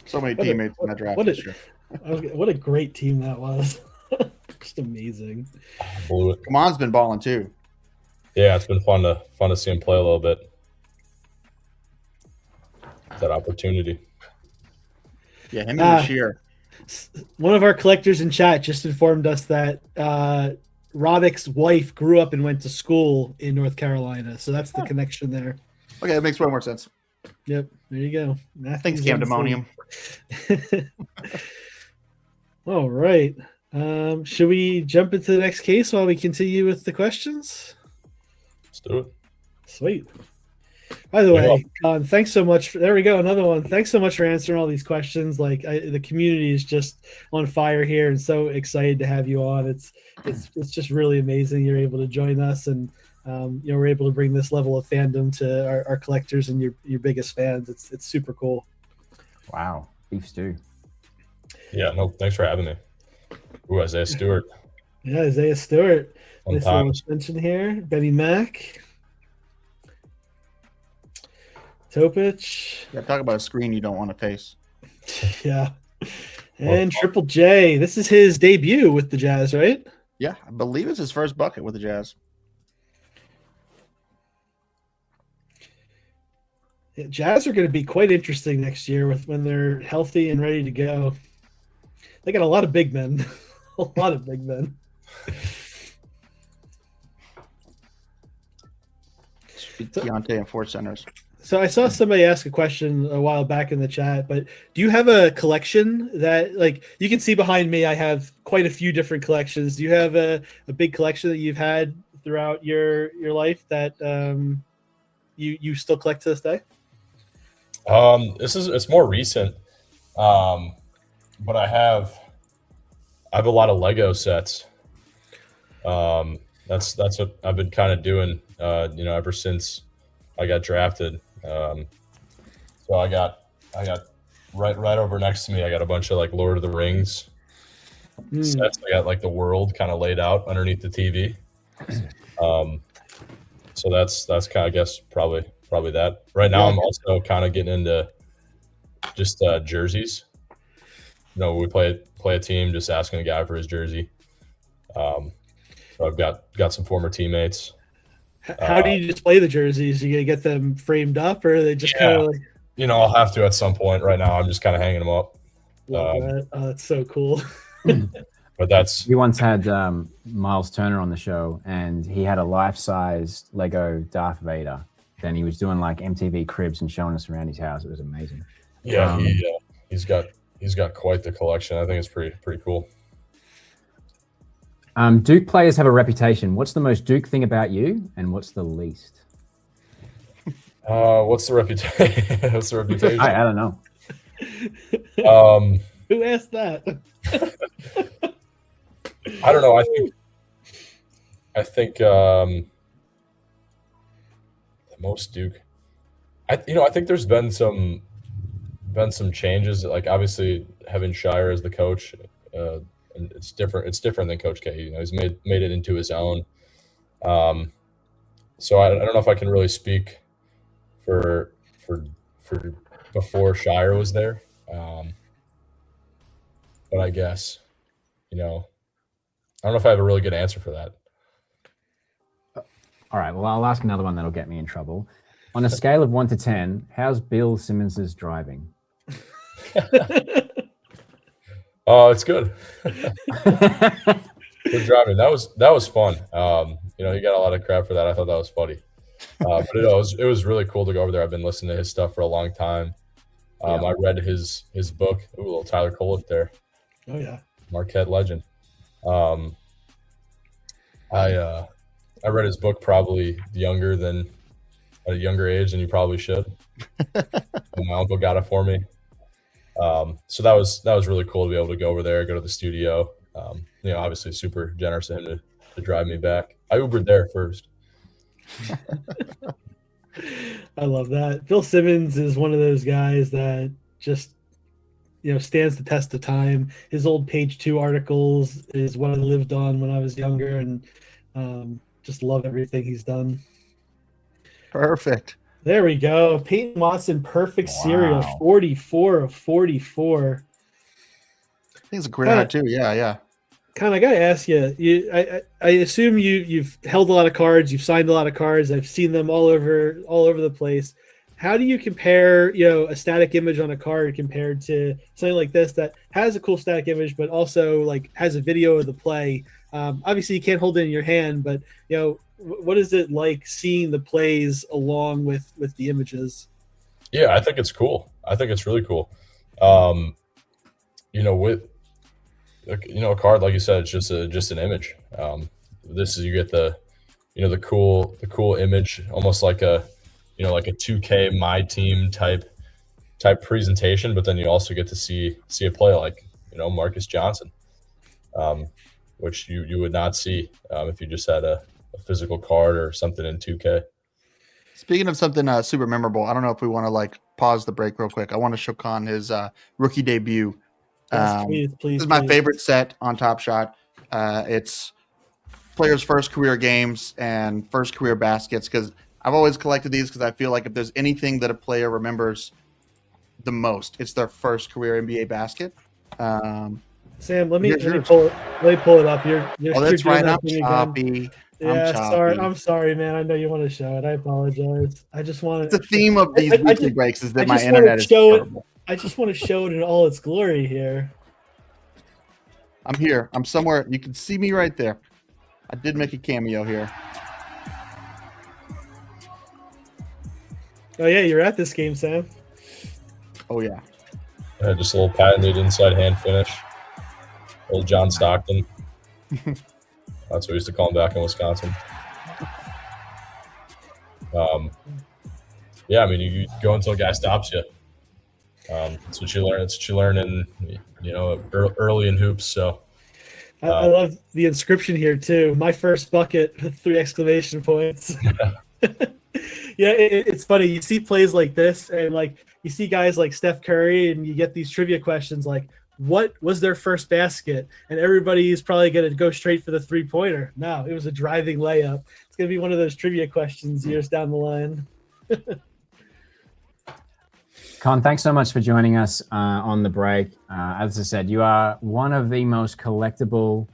So many teammates in that draft. What a great team that was. Just amazing. Blew it. Kaman's been balling too. Yeah, it's been fun to see him play a little bit. That opportunity. Yeah, him and Bashir. One of our collectors in chat just informed us that Roddick's wife grew up and went to school in North Carolina, so that's the connection there. Okay, that makes way more sense. Yep, there you go. Thanks, Camdemonium. All right. Should we jump into the next case while we continue with the questions? Let's do it. Sweet. By the way, thanks so much. There we go. Another one. Thanks so much for answering all these questions. The community is just on fire here, and so excited to have you on. It's just really amazing you're able to join us, and we're able to bring this level of fandom to our collectors and your biggest fans. It's super cool. Wow, beef stew. Yeah, no, thanks for having me. Ooh, Isaiah Stewart. Yeah, Isaiah Stewart. Nice little Sometimes. mention here. Benny Mac. Topic. Yeah, talk about a screen you don't want to face. Yeah. And Triple J. This is his debut with the Jazz, right? Yeah, I believe it's his first bucket with the Jazz. Yeah, Jazz are going to be quite interesting next year when they're healthy and ready to go. They got a lot of big men. A lot of big men. Keontae and 4 centers. So I saw somebody ask a question a while back in the chat, but do you have a collection that, you can see behind me, I have quite a few different collections. Do you have a big collection that you've had throughout your life that you still collect to this day? It's more recent. But I have a lot of Lego sets. That's what I've been kind of doing, ever since I got drafted. So I got right over next to me. I got a bunch of Lord of the Rings sets. I got the world kind of laid out underneath the TV. So that's kind of, I guess, probably that. Right now, I'm also kind of getting into just jerseys. We play a team, just asking a guy for his jersey. So I've got some former teammates. How do you display the jerseys? You gonna get them framed up, or are they just kind of I'll have to at some point. Right now, I'm just kind of hanging them up. that. Oh, that's so cool. But we once had Miles Turner on the show, and he had a life-size Lego Darth Vader. Then he was doing MTV Cribs and showing us around his house. It was amazing. Yeah, he's got quite the collection. I think it's pretty cool. Duke players have a reputation. What's the most Duke thing about you, and what's the least? What's the reputation? What's the reputation? I don't know. Who asked that? I don't know. I think the most Duke. I think there's been some changes. Obviously having Shire as the coach, and it's different than Coach K. He's made it into his own. So I don't know if I can really speak for before Shire was there. But I guess, I don't know if I have a really good answer for that. All right. Well, I'll ask another one that'll get me in trouble. On a scale of 1 to 10, how's Bill Simmons's driving? Oh, it's good. Good driving. That was fun. He got a lot of crap for that. I thought that was funny. But it was really cool to go over there. I've been listening to his stuff for a long time. I read his book. Ooh, a little Tyler Collett there. Oh yeah, Marquette legend. I read his book probably at a younger age than you probably should. My uncle got it for me. So that was really cool to be able to go over there, go to the studio. Obviously super generous of him to drive me back. I Ubered there first. I love that. Bill Simmons is one of those guys that just stands the test of time. His old Page 2 articles is what I lived on when I was younger, and just love everything he's done. Perfect. There we go. Peyton Watson, perfect serial, 44 of 44. I think it's a career high too. Yeah. Con, I gotta ask you. I assume you've held a lot of cards, you've signed a lot of cards. I've seen them all over the place. How do you compare, a static image on a card compared to something like this that has a cool static image, but also like has a video of the play? Obviously, you can't hold it in your hand, but what is it like seeing the plays along with the images? Yeah, I think it's cool. I think it's really cool. With a card, like you said, it's just an image. You get the cool image, almost like a 2K My Team type presentation, but then you also get to see a play like Marcus Johnson, which you would not see if you just had a physical card or something in 2K. Speaking of something super memorable, I don't know if we want to pause the break real quick. I want to show Kon his rookie debut. Yes, please. This is my favorite set on Top Shot. It's players' first career games and first career baskets, because I've always collected these because I feel like if there's anything that a player remembers the most, it's their first career NBA basket. Sam, let me pull it up. You're that's doing right. that I'm thing choppy. again. Yeah, choppy. I'm sorry, man. I know you want to show it. I apologize. I just want to. The theme of these weekly breaks is that my internet is terrible. I just want to show it in all its glory here. I'm here. I'm somewhere. You can see me right there. I did make a cameo here. Oh, yeah, you're at this game, Sam. Oh, yeah. Just a little patented inside hand finish. Old John Stockton. That's what we used to call him back in Wisconsin. You go until a guy stops you. That's what you learn. It's what you learn in, early in hoops. So I love the inscription here too. My first bucket, 3 exclamation points. Yeah, it's funny. You see plays like this, and you see guys like Steph Curry, and you get these trivia questions like, what was their first basket? And everybody's probably going to go straight for the 3-pointer. No, it was a driving layup. It's going to be one of those trivia questions years down the line. Kon, thanks so much for joining us on the break. As I said, you are one of the most collectible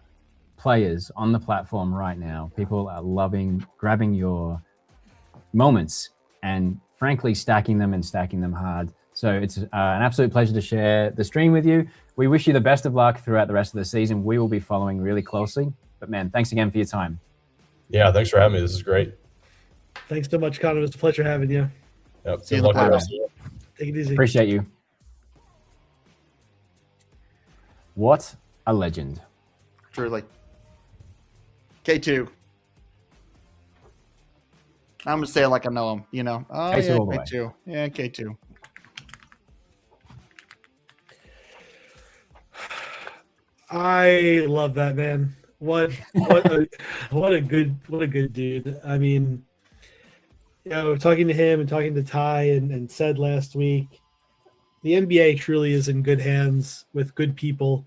players on the platform right now. People are loving grabbing your moments and frankly stacking them hard. So it's an absolute pleasure to share the stream with you. We wish you the best of luck throughout the rest of the season. We will be following really closely. But man, thanks again for your time. Yeah, thanks for having me. This is great. Thanks so much, Kon. It was a pleasure having you. Yep. Good luck with the rest of it. Take it easy. Appreciate you. What a legend. Truly. K2. I'm going to say it like I know him, Oh, K2 yeah, all the way. K2. Yeah, K2. I love that, man. What a good dude. I mean, talking to him and talking to Ty and said last week, the NBA truly is in good hands with good people.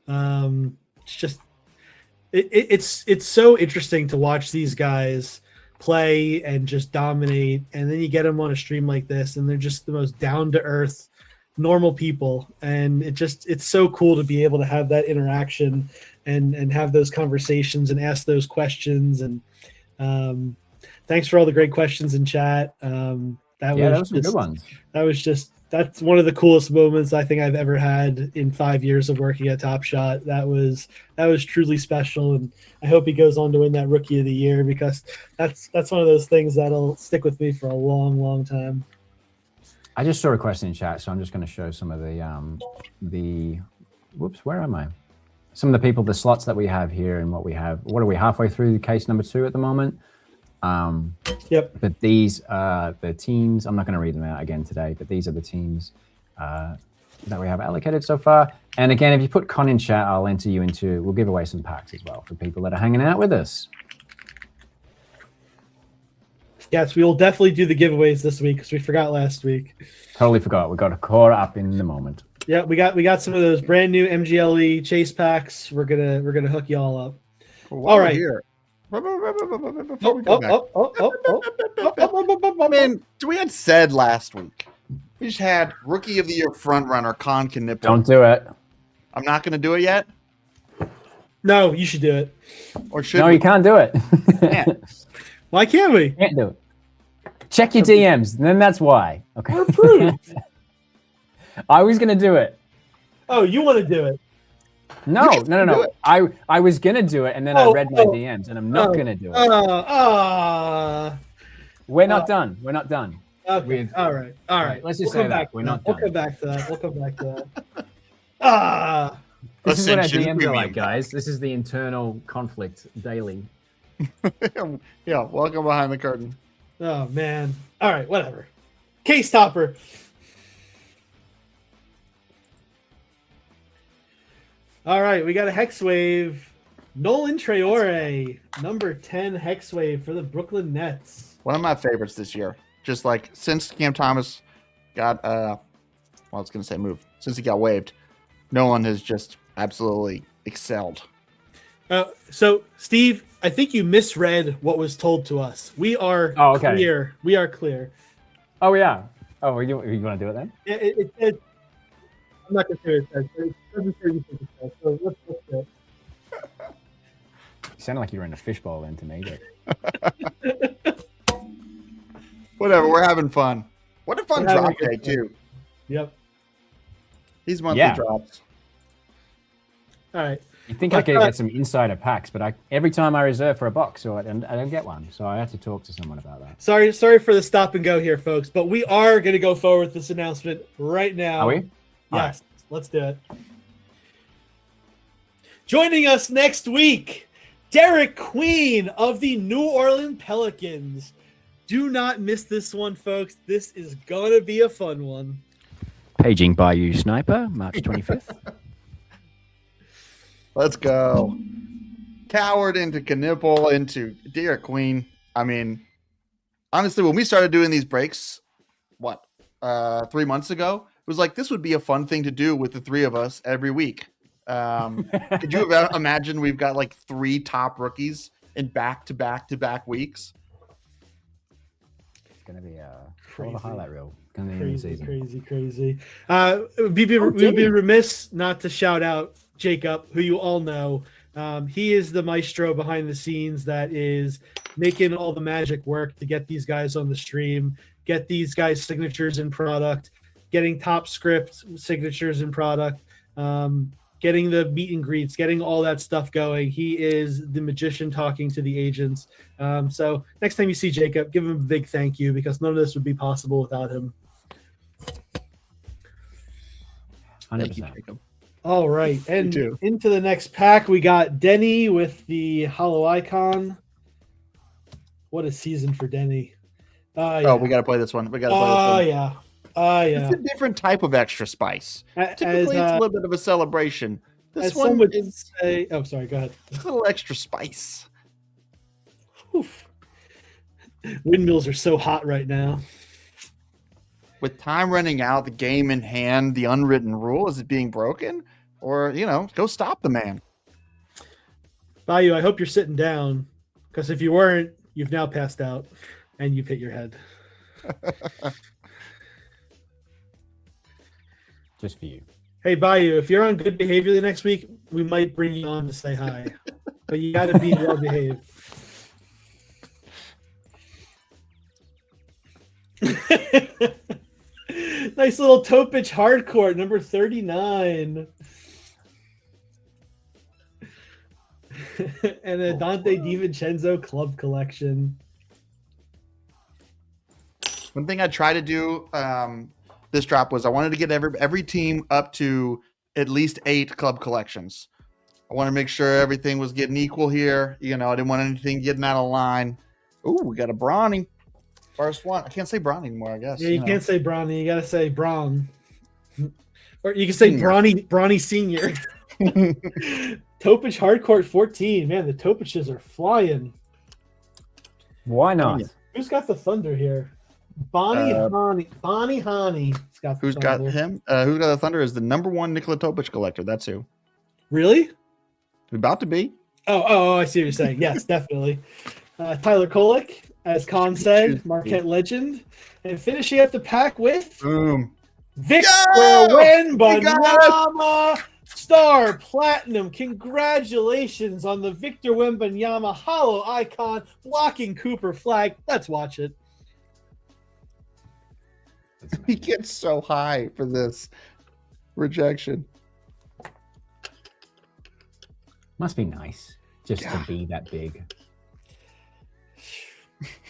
It's just it's so interesting to watch these guys play and just dominate, and then you get them on a stream like this, and they're just the most down to earth, normal people, and it's so cool to be able to have that interaction and have those conversations and ask those questions, and Thanks for all the great questions in chat. Those were good ones. That's one of the coolest moments I think I've ever had in 5 years of working at Top Shot. That was truly special, and I hope he goes on to win that Rookie of the Year, because that's one of those things that'll stick with me for a long, long time. I just saw a question in chat, so I'm just going to show some of the whoops, where am I? Some of the people, the slots that we have here, and what we have. What are we, halfway through case number 2 at the moment? Yep. But these are the teams. I'm not going to read them out again today, but these are the teams that we have allocated so far. And again, if you put Con in chat, I'll enter you into. We'll give away some packs as well for people that are hanging out with us. Yes, we will definitely do the giveaways this week because we forgot last week. Totally forgot. We got a core up in the moment. Yeah, we got some of those brand new MGLE chase packs. We're gonna hook you all up. All right. Here. Before we go back. I mean, we had said last week, we just had Rookie of the Year frontrunner Kon Knueppel. Don't do it. I'm not going to do it yet. No, you should do it. Or should No, we? you can't do it. Why can't we? Can't do it. Check your DMs, and then that's why. Okay. We're approved. I was gonna do it. Oh, you want to do it? No. do it. I was gonna do it, and then I read my DMs, and I'm not gonna do it. We're not done. We're not done. Okay. All right. Let's just say that we're not done. We'll come back to that. This is what our Ascension DMs are premium. like, guys. This is the internal conflict daily. Yeah, welcome behind the curtain. Oh man. All right. Whatever. Case topper. All right, we got a Hex Wave. Nolan Traore, number 10 Hex Wave for the Brooklyn Nets. One of my favorites this year. Just like since Cam Thomas got I was going to say moved. Since he got waived, Nolan has just absolutely excelled. So Steve, I think you misread what was told to us. We are clear. We are clear. Oh yeah. Oh, you want to do it then? I'm not going to say it. It doesn't say you think it says, so let's do it. You sounded like you were in a fishbowl then to me. But... Whatever, we're having fun. What a fun drop day too. Yep. These monthly drops. All right. You think I could get some insider packs, but every time I reserve for a box, I don't get one. So I have to talk to someone about that. Sorry for the stop and go here, folks, but we are going to go forward with this announcement right now. Are we? Yes, let's do it. Joining us next week, Derek Queen of the New Orleans Pelicans. Do not miss this one, folks. This is going to be a fun one. Paging Bayou Sniper, March 25th. Let's go. Coward into Knueppel into Derek Queen. I mean, honestly, when we started doing these breaks, 3 months ago, it was like, this would be a fun thing to do with the three of us every week. Could you imagine we've got like 3 top rookies in back-to-back weeks? It's going to be a highlight reel. Crazy. We'd be remiss not to shout out Jacob, who you all know. He is the maestro behind the scenes that is making all the magic work to get these guys on the stream, get these guys signatures in product, getting top script signatures in product, getting the meet and greets, getting all that stuff going. He is the magician talking to the agents. So next time you see Jacob, give him a big thank you, because none of this would be possible without him. 100%. Thank you, Jacob. All right, and into the next pack, we got Denny with the Holo icon. What a season for Denny. Oh, we got to play this one. Yeah. It's a different type of extra spice. Typically, it's a little bit of a celebration. This one would is say, oh, sorry, go ahead. a little extra spice. Oof. Windmills are so hot right now. With time running out, the game in hand, the unwritten rule, is it being broken? Or, go stop the man. Bayou, I hope you're sitting down, because if you weren't, you've now passed out and you've hit your head. Just for you. Hey, Bayou, if you're on good behavior the next week, we might bring you on to say hi. But you got to be well behaved. Nice little Topic hardcourt, number 39. And a Dante DiVincenzo club collection. One thing I tried to do this drop was I wanted to get every team up to at least 8 club collections. I want to make sure everything was getting equal here. You know, I didn't want anything getting out of line. Ooh, we got a Bronny. First one. I can't say Bronny anymore, I guess. Yeah, you can't say Bronny. You got to say Braun. Or you can say Bronny Senior. Topic hardcourt 14. Man, the Topiches are flying. Why not? Who's got the Thunder here? Bonnie Hani. Who's got him? Who's got the Thunder is the #1 Nikola Topic collector. That's who. Really? About to be. Oh, I see what you're saying. Yes, definitely. Tyler Kolek, as Con said, Marquette legend. And finishing up the pack with Boom. Victor Wembanyama, Star Platinum. Congratulations on the Victor Wembanyama Holo icon blocking Cooper Flagg. Let's watch it. He gets so high for this rejection. Must be nice just to be that big.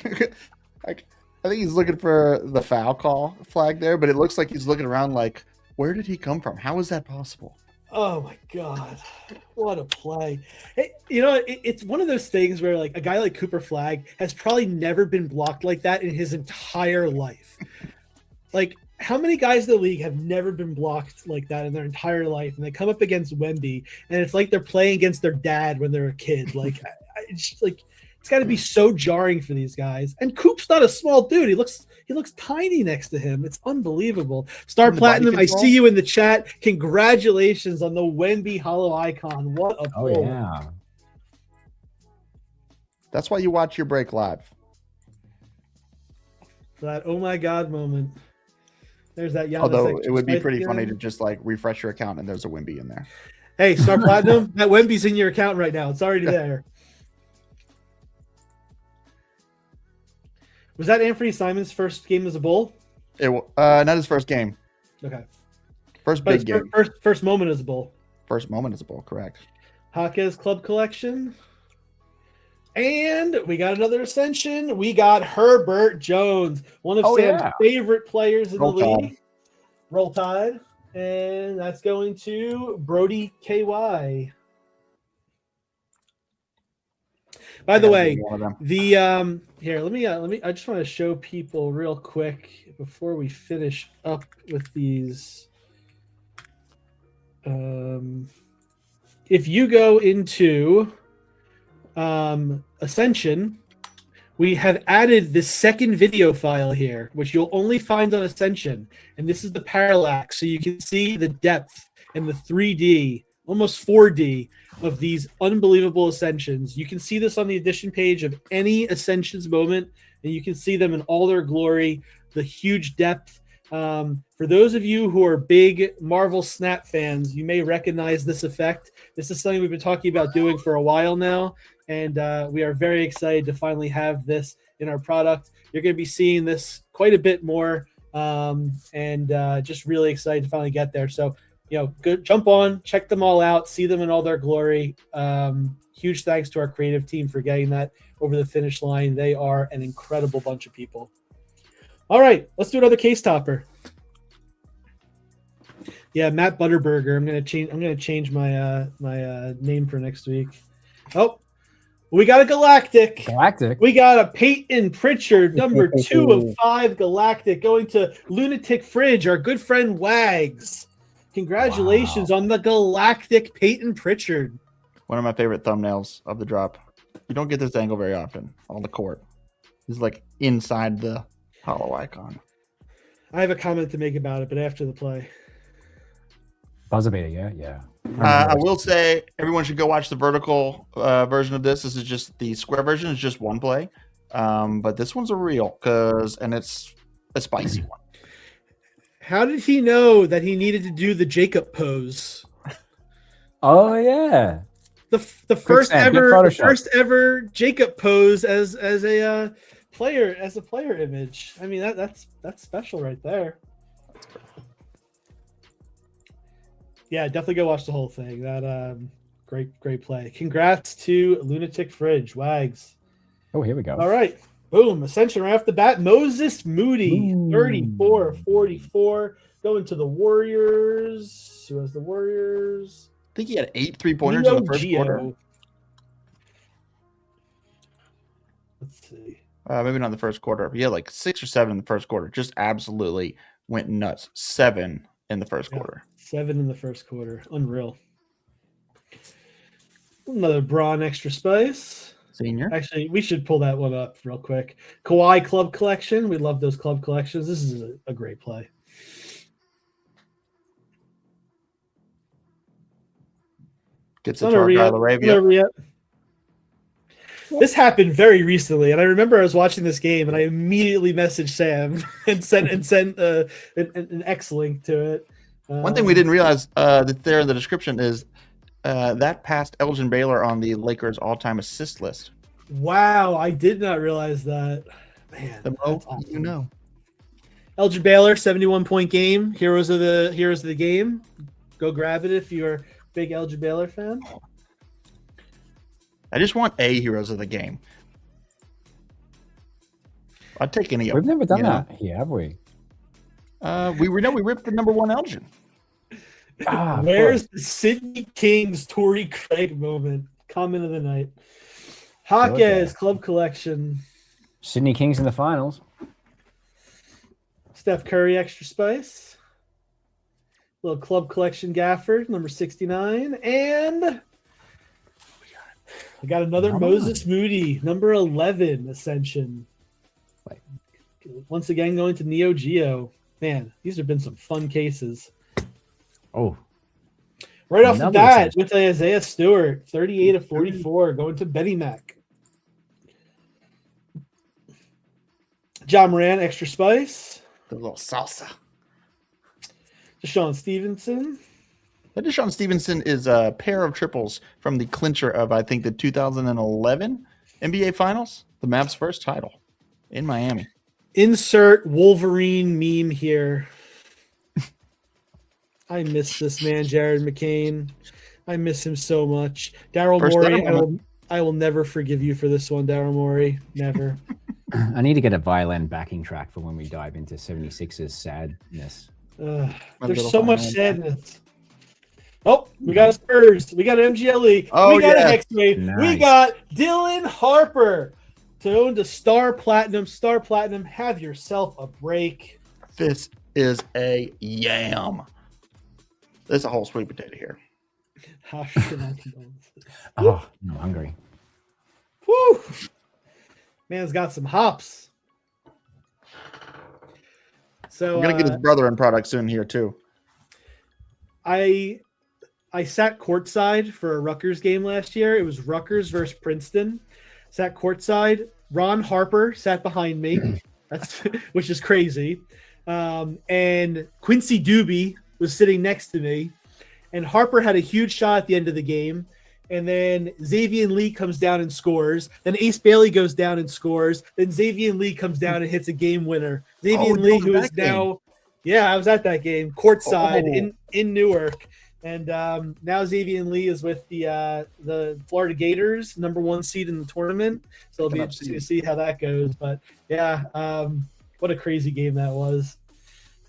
I think he's looking for the foul call flag there, but it looks like he's looking around like, where did he come from? How is that possible? Oh my God, what a play. Hey, you know, it's one of those things where like a guy like Cooper Flagg has probably never been blocked like that in his entire life. Like, how many guys in the league have never been blocked like that in their entire life? And they come up against Wemby, and it's like they're playing against their dad when they're a kid. Like, it's got to be so jarring for these guys. And Coop's not a small dude. He looks tiny next to him. It's unbelievable. Star Platinum, I see you in the chat. Congratulations on the Wemby Holo icon. What a pull. Oh yeah. That's why you watch your break live. That oh my God moment. There's that Giannis. Although it would be pretty funny to just like refresh your account and there's a Wemby in there. Hey, Star Platinum, that Wemby's in your account right now. It's already there. Was that Anthony Simon's first game as a Bull? Not his first game. Okay. First big game. First moment as a Bull. First moment as a Bull, correct. Jaquez Club Collection. And we got another Ascension. We got Herbert Jones, one of Sam's favorite players in the league. Roll Tide. And that's going to Brody KY. By the way, the here, let me I just want to show people real quick before we finish up with these. If you go into Ascension, we have added the second video file here, which you'll only find on Ascension. And this is the parallax. So you can see the depth and the 3D, almost 4D of these unbelievable Ascensions. You can see this on the edition page of any Ascensions moment, and you can see them in all their glory, the huge depth. For those of you who are big Marvel Snap fans, you may recognize this effect. This is something we've been talking about doing for a while now, and we are very excited to finally have this in our product. You're going to be seeing this quite a bit more, and just really excited to finally get there. So, go jump on, check them all out, see them in all their glory. Huge thanks to our creative team for getting that over the finish line. They are an incredible bunch of people. All right, let's do another case topper. Yeah, Matt Butterburger. I'm gonna change my my name for next week. Oh, we got a Galactic. We got a Peyton Pritchard, number 2 of 5 Galactic, going to Lunatic Fridge, our good friend Wags. Congratulations on the Galactic Peyton Pritchard. One of my favorite thumbnails of the drop. You don't get this angle very often on the court. He's like inside the Holo icon. I have a comment to make about it, but after the play. Buzzer beater, yeah. I will say everyone should go watch the vertical version of this. This is just the square version. It's just one play. But this one's a real and it's a spicy one. How did he know that he needed to do the Jacob pose? Oh yeah, the first ever Jacob pose as a player image. I mean, that's special right there. Yeah, definitely go watch the whole thing. That great play. Congrats to Lunatic Fridge, Wags. Oh, here we go. All right. Boom. Ascension right off the bat. Moses Moody, 34-44. Going to the Warriors. Who has the Warriors? I think he had 8 3-pointers in the first quarter. Let's see. Maybe not in the first quarter. But he had like 6 or 7 in the first quarter. Just absolutely went nuts. 7 in the first quarter. 7 in the first quarter. Unreal. Another Braun extra spice. Senior. Actually, we should pull that one up real quick. Kawhi Club Collection. We love those club collections. This is a great play. Gets it to our guy, Arabia. This happened very recently, and I remember I was watching this game, and I immediately messaged Sam and sent an X link to it. One thing we didn't realize that there in the description is that passed Elgin Baylor on the Lakers all-time assist list. Wow, I did not realize that. Man, the mo awesome. You know. Elgin Baylor, 71-point game. Heroes of the game. Go grab it if you're a big Elgin Baylor fan. I just want a Heroes of the game. I'd take any of them. We've never done that know? here, have we? We ripped the number 1 Elgin. Where's the Sydney Kings Torrey Craig moment? Comment of the night. Hawkes Club Collection. Sydney Kings in the finals. Steph Curry extra spice. Little Club Collection Gafford, number 69. And we got another Moses Moody, number 11 Ascension. Once again, going to Neo Geo. Man, these have been some fun cases. Oh. Right off the bat with Isaiah Stewart, 38-44, going to Betty Mac. John Moran, extra spice. The little salsa. Deshaun Stevenson. That Deshaun Stevenson is a pair of triples from the clincher of, I think, the 2011 NBA Finals. The Mavs' first title in Miami. Insert Wolverine meme here. I miss this man, Jared McCain. I miss him so much. Daryl Morey, I will never forgive you for this one, Daryl Morey. Never. I need to get a violin backing track for when we dive into 76ers sadness. There's so much sadness. Oh, we got a Spurs. We got an MGLE. Oh, we got a X-Ray. Nice. We got Dylan Harper to own the Star Platinum. Star Platinum, have yourself a break. This is a yam. There's a whole sweet potato here. Oh, I'm hungry. Woo! Man's got some hops. So I'm gonna get his brother in product soon here too. I sat courtside for a Rutgers game last year. It was Rutgers versus Princeton. Sat courtside. Ron Harper sat behind me. That's which is crazy. And Quincy Doobie was sitting next to me. And Harper had a huge shot at the end of the game. And then Xavier Lee comes down and scores. Then Ace Bailey goes down and scores. Then Xavier Lee comes down and hits a game winner. Xavier Lee, who is now, I was at that game, courtside in Newark. And now Xavier Lee is with the Florida Gators, number 1 seed in the tournament. So it'll be interesting to see how that goes. But what a crazy game that was.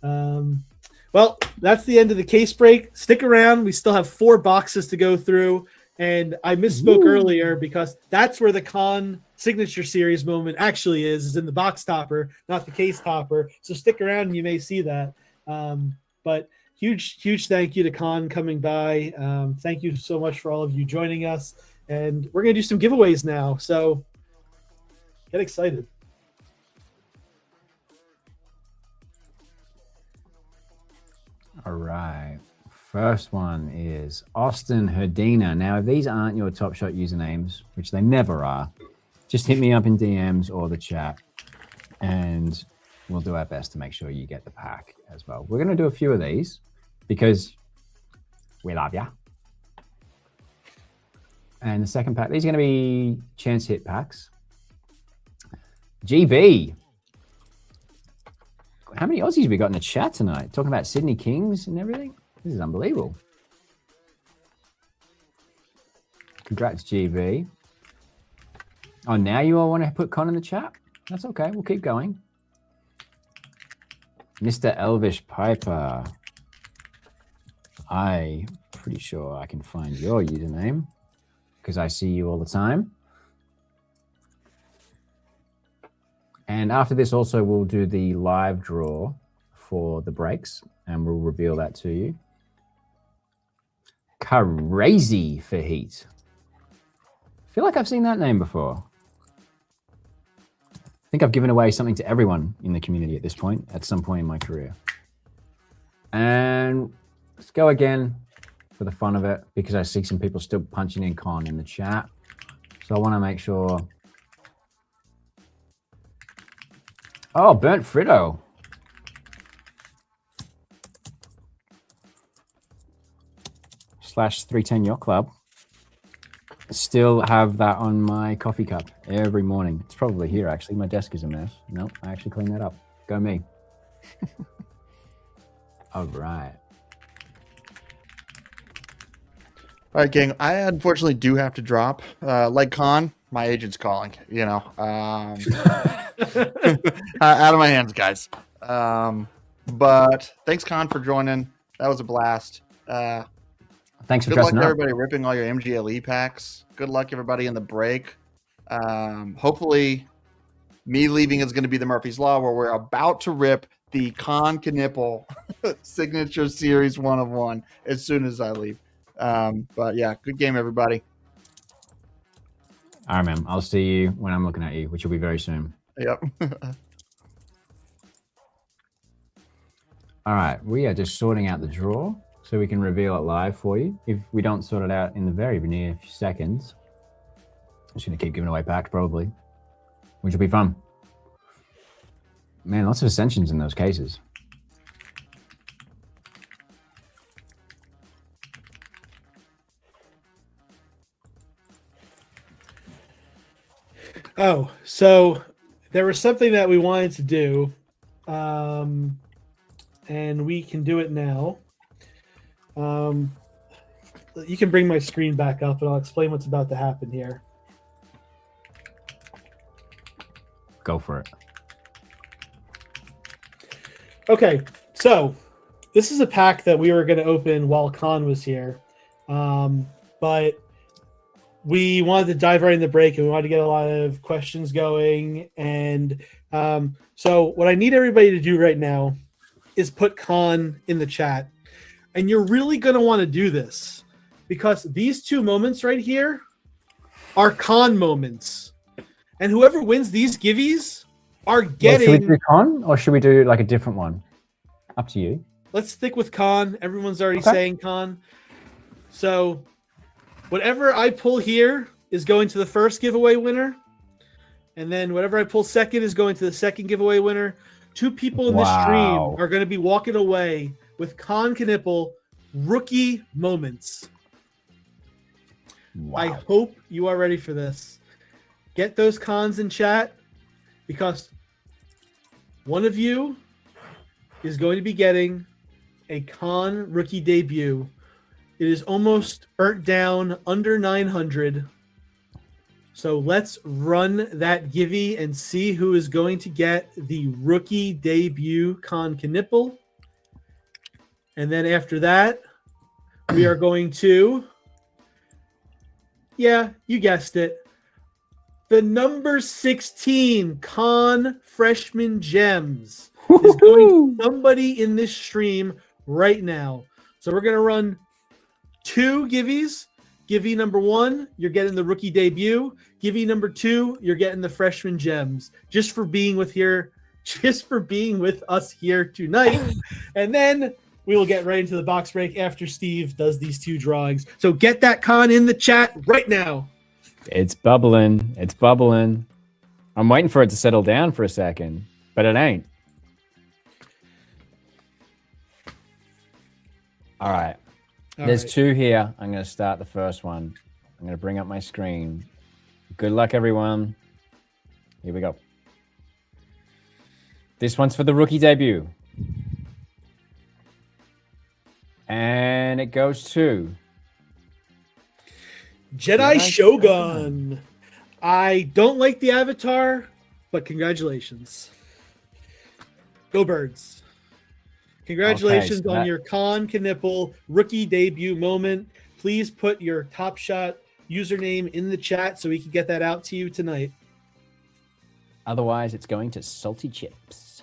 Well, that's the end of the case break. Stick around. We still have 4 boxes to go through. And I misspoke earlier because that's where the Kon Signature Series moment actually is in the box topper, not the case topper. So stick around and you may see that. But huge thank you to Kon coming by. Thank you so much for all of you joining us. And we're going to do some giveaways now. So get excited. All right. First one is Austin Herdina. Now, if these aren't your Top Shot usernames, which they never are, just hit me up in DMs or the chat, and we'll do our best to make sure you get the pack as well. We're going to do a few of these because we love ya. And the second pack, these are going to be chance hit packs. GB. How many Aussies we got in the chat tonight? Talking about Sydney Kings and everything. This is unbelievable. Congrats, GB. Oh, now you all want to put Con in the chat? That's okay. We'll keep going. Mr. Elvish Piper. I'm pretty sure I can find your username because I see you all the time. And after this also, we'll do the live draw for the breaks and we'll reveal that to you. Crazy for Heat. I feel like I've seen that name before. I think I've given away something to everyone in the community at this point, at some point in my career. And let's go again for the fun of it, because I see some people still punching in Con in the chat. So I want to make sure. Oh, Burnt Fritto. /310 Yacht Club. Still have that on my coffee cup every morning. It's probably here, actually. My desk is a mess. Nope, I actually cleaned that up. Go me. All right. All right, gang. I unfortunately do have to drop. Like Con, my agent's calling. You know, out of my hands, guys. But thanks, Con, for joining. That was a blast. Thanks for good luck dressing to up. everybody ripping all your MGLE packs. Good luck, everybody, in the break. Hopefully, me leaving is going to be the Murphy's Law, where we're about to rip the Kon Knueppel Signature Series 1 of 1 as soon as I leave. But yeah, good game, everybody. All right, man. I'll see you when I'm looking at you, which will be very soon. Yep. All right. We are just sorting out the draw so we can reveal it live for you. If we don't sort it out in the very near seconds, I'm just going to keep giving away packs probably, which will be fun. Man, lots of ascensions in those cases. Oh, so there was something that we wanted to do, and we can do it now. You can bring my screen back up, and I'll explain what's about to happen here. Go for it. Okay, so this is a pack that we were going to open while Con was here, but we wanted to dive right in the break, and we wanted to get a lot of questions going. And so what I need everybody to do right now is put Con in the chat. And you're really going to want to do this because these two moments right here are Con moments. And whoever wins these givvies are getting... Well, should we do Con or should we do like a different one? Up to you. Let's stick with Con. Everyone's already saying Con. So whatever I pull here is going to the first giveaway winner. And then whatever I pull second is going to the second giveaway winner. Two people in this stream are going to be walking away with Kon Knueppel rookie moments. Wow. I hope you are ready for this. Get those cons in chat because one of you is going to be getting a Con rookie debut. It is almost burnt down under 900. So let's run that givey and see who is going to get the rookie debut Kon Knueppel. And then after that, we are going to, yeah, you guessed it, the number 16 Con Freshman Gems is going to somebody in this stream right now. So we're going to run two givvies. Givey number 1, you're getting the rookie debut. Givey number 2, you're getting the freshman gems. Just for being with us here tonight. And then we will get right into the box break after Steve does these two drawings. So get that Con in the chat right now. It's bubbling. It's bubbling. I'm waiting for it to settle down for a second, but it ain't. All right. There's two here. I'm going to start the first one. I'm going to bring up my screen. Good luck, everyone. Here we go. This one's for the rookie debut. And it goes to Jedi Shogun. I don't like the avatar, but congratulations. Go Birds. Congratulations on your Kon Knueppel rookie debut moment. Please put your Top Shot username in the chat so we can get that out to you tonight. Otherwise, it's going to Salty Chips.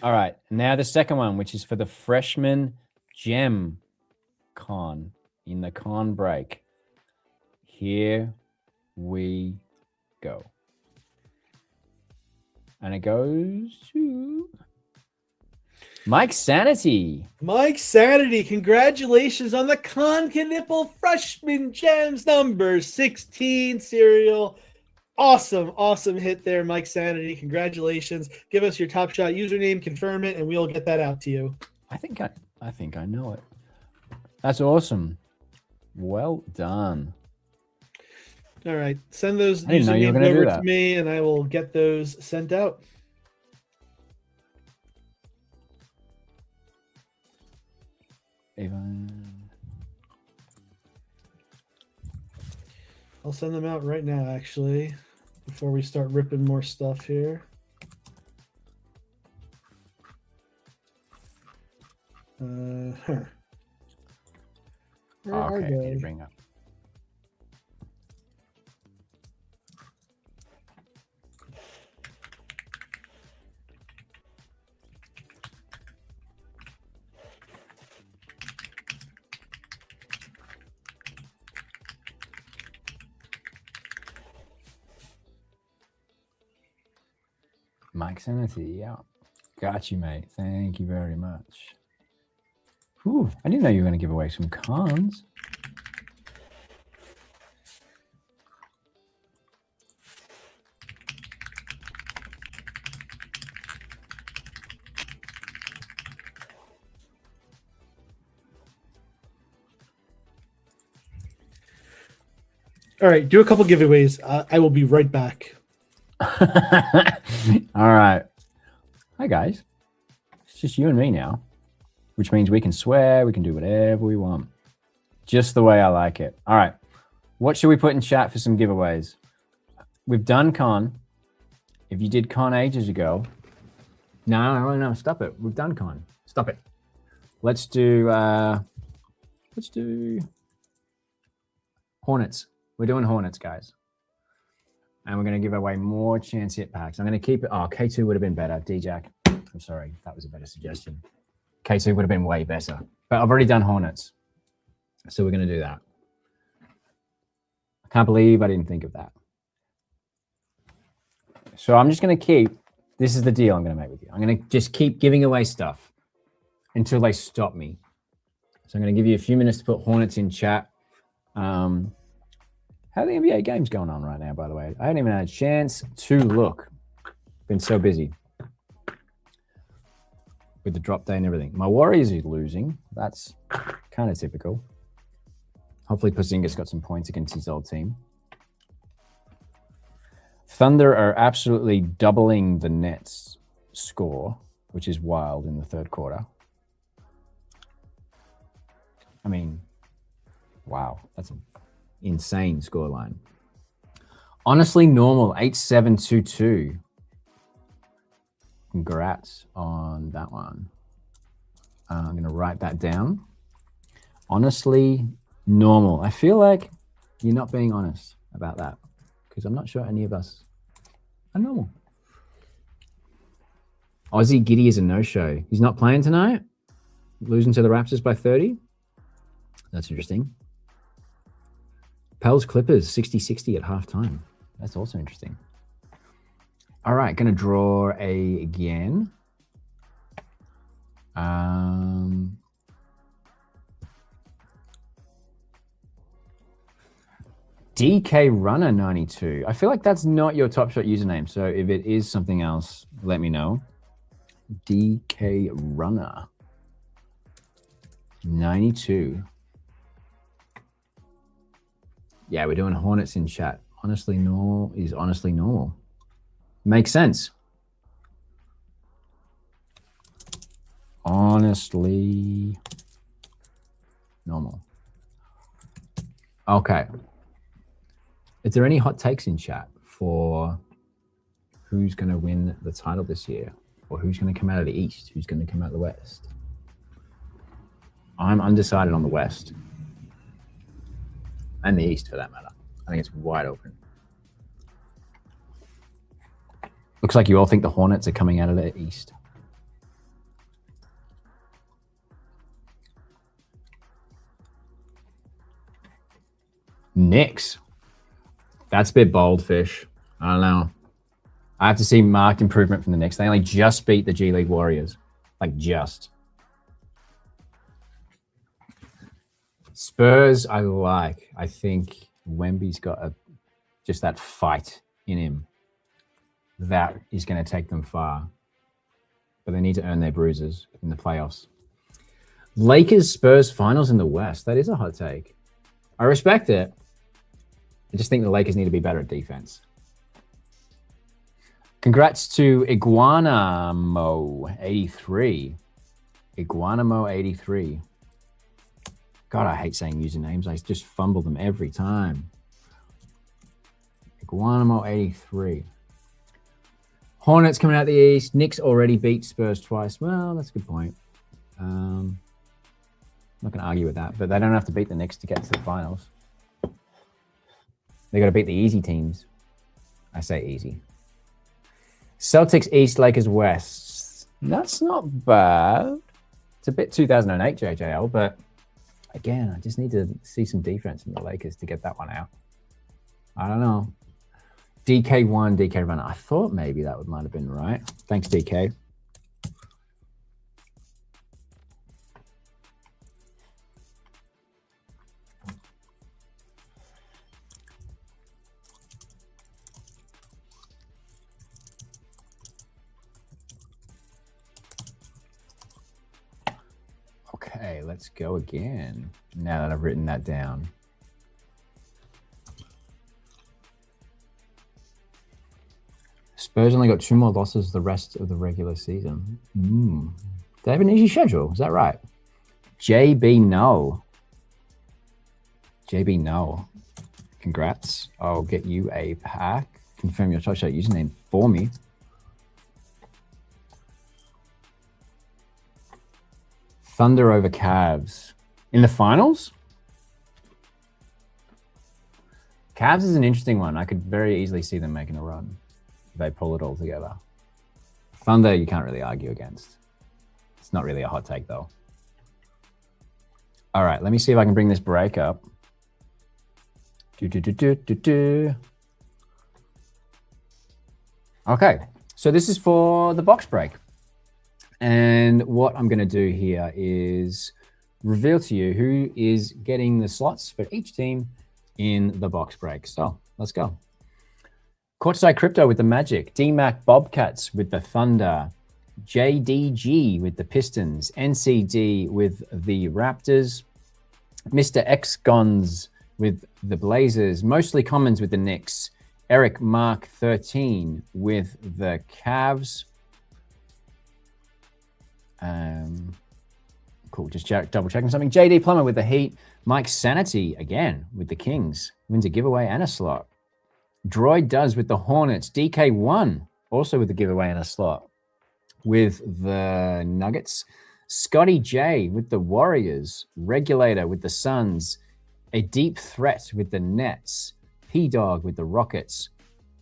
All right. Now the second one, which is for the freshman gem con in the con break. Here we go. And it goes to Mike Sanity. Mike Sanity, congratulations on the Kon Knueppel freshman gems number 16 cereal. Awesome hit there, Mike Sanity. Congratulations. Give us your Top Shot username, confirm it, and we'll get that out to you. I think I know it. That's awesome. Well done. All right. Send those usernames over to me, and I will get those sent out. I'll send them out right now, actually, before we start ripping more stuff here. Where are they? Bring up. Mike Sanity, yeah. Got you, mate. Thank you very much. Ooh, I didn't know you were going to give away some cons. All right, do a couple giveaways. I will be right back. All right. Hi, guys. It's just you and me now, which means we can swear, we can do whatever we want. Just the way I like it. All right. What should we put in chat for some giveaways? We've done con. If you did con ages ago. No, stop it. We've done con. Stop it. Let's do Hornets. We're doing Hornets, guys. And we're going to give away more chance hit packs. I'm going to keep it. Oh, K2 would have been better. D-Jack. I'm sorry. That was a better suggestion. K2 would have been way better. But I've already done Hornets. So we're going to do that. I can't believe I didn't think of that. So I'm just going to keep. This is the deal I'm going to make with you. I'm going to just keep giving away stuff until they stop me. So I'm going to give you a few minutes to put Hornets in chat. How are the NBA games going on right now, by the way? I haven't even had a chance to look. Been so busy with the drop day and everything. My Warriors are losing. That's kind of typical. Hopefully Porzingis got some points against his old team. Thunder are absolutely doubling the Nets score, which is wild in the third quarter. I mean, wow. That's a insane scoreline. Honestly, normal 8-7-2-2. Congrats on that one. I'm going to write that down. Honestly, normal. I feel like you're not being honest about that because I'm not sure any of us are normal. Aussie Giddy is a no-show. He's not playing tonight? Losing to the Raptors by 30? That's interesting. Pels Clippers 60-60 at halftime. That's also interesting. All right, going to draw a again. DK Runner 92. I feel like that's not your Top Shot username. So if it is something else, let me know. DK Runner 92. Yeah, we're doing Hornets in chat. Honestly, normal is honestly normal. Makes sense. honestly normal. Okay. Is there any hot takes in chat for who's going to win the title this year? Or who's going to come out of the East? Who's going to come out of the West? I'm undecided on the West. And the East, for that matter. I think it's wide open. Looks like you all think the Hornets are coming out of the East. Knicks. That's a bit bold, Fish. I don't know. I have to see marked improvement from the Knicks. They only just beat the G League Warriors. Like, just. Spurs, I like. I think Wemby's got just that fight in him. That is going to take them far. But they need to earn their bruises in the playoffs. Lakers Spurs finals in the West. That is a hot take. I respect it. I just think the Lakers need to be better at defense. Congrats to Iguanamo83. Iguanamo83. God, I hate saying usernames. I just fumble them every time. Iguanamo83. Hornets coming out the East. Knicks already beat Spurs twice. Well, that's a good point. I'm not going to argue with that, but they don't have to beat the Knicks to get to the finals. They got to beat the easy teams. I say easy. Celtics East, Lakers West. That's not bad. It's a bit 2008 JJL, but again, I just need to see some defense from the Lakers to get that one out. I don't know. DK1, DK Runner. I thought maybe that might have been right. Thanks, DK. Okay, let's go again. Now that I've written that down. Spurs only got 2 more losses the rest of the regular season. They have an easy schedule. Is that right? JB No. JB No. Congrats. I'll get you a pack. Confirm your Top Shot username for me. Thunder over Cavs. In the finals? Cavs is an interesting one. I could very easily see them making a run. They pull it all together. Thunder, you can't really argue against. It's not really a hot take, though. All right, let me see if I can bring this break up. Okay, so this is for the box break. And what I'm going to do here is reveal to you who is getting the slots for each team in the box break. So let's go. Courtside Crypto with the Magic, DMAC Bobcats with the Thunder, JDG with the Pistons, NCD with the Raptors, Mr. X-Gons with the Blazers, Mostly Commons with the Knicks, Eric Mark 13 with the Cavs. Cool, just double checking something. JD Plummer with the Heat, Mike Sanity again with the Kings, wins a giveaway and a slot. Droid Does with the Hornets. DK1 also with the giveaway and a slot with the Nuggets. Scotty J with the Warriors. Regulator with the Suns. A Deep Threat with the Nets. P-Dog with the Rockets.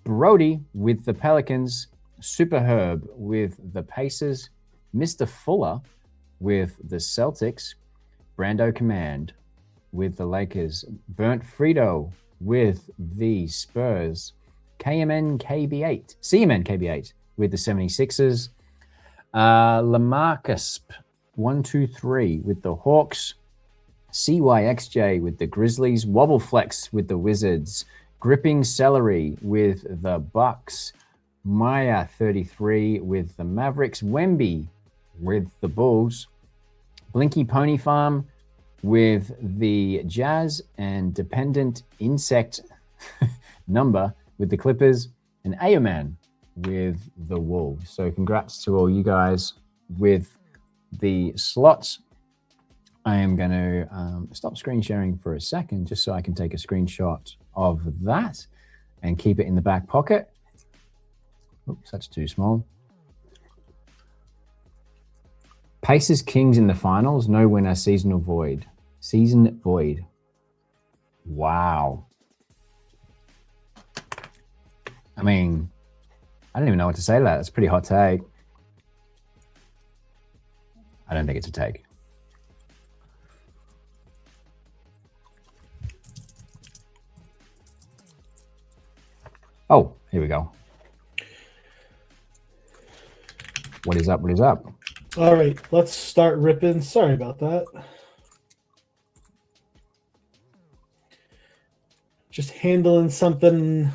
Brody with the Pelicans. Super Herb with the Pacers. Mr. Fuller with the Celtics. Brando Command with the Lakers. Burnt Frito with the Spurs, CMN KB8 with the 76ers, Lamarcus 123 with the Hawks, CYXJ with the Grizzlies, Wobbleflex with the Wizards, Gripping Celery with the Bucks, Maya 33 with the Mavericks, Wemby with the Bulls, Blinky Pony Farm with the Jazz, and Dependent Insect Number with the Clippers, and Ayoman with the Wolves. So congrats to all you guys with the slots. I am going to stop screen sharing for a second just so I can take a screenshot of that and keep it in the back pocket. Oops, that's too small. Pacers Kings in the finals, no winner, seasonal void. Season void. Wow. I mean, I don't even know what to say to that. That's a pretty hot take. I don't think it's a take. Oh, here we go. What is up? What is up? All right, let's start ripping. Sorry about that. Just handling something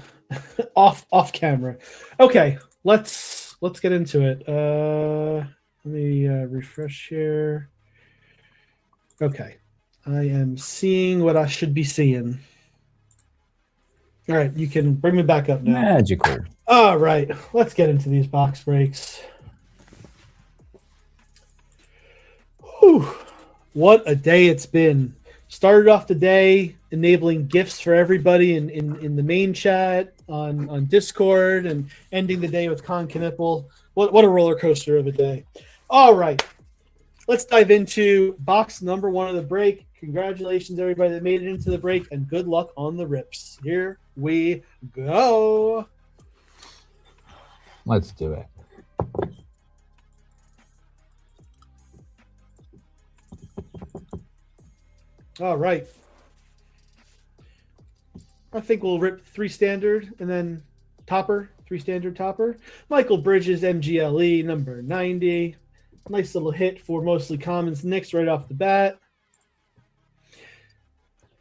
off camera. Okay, let's get into it. Let me refresh here. Okay, I am seeing what I should be seeing. All right, you can bring me back up now. Magical. All right, let's get into these box breaks. Whew, what a day it's been. Started off the day enabling gifts for everybody in the main chat on Discord and ending the day with Kon Knueppel. What a roller coaster of a day. All right, let's dive into box number 1 of the break. Congratulations, everybody that made it into the break, and good luck on the rips. Here we go. Let's do it. All right. I think we'll rip 3 standard and then topper, 3 standard topper. Michael Bridges, MGLE, number 90. Nice little hit for mostly commons Knicks right off the bat.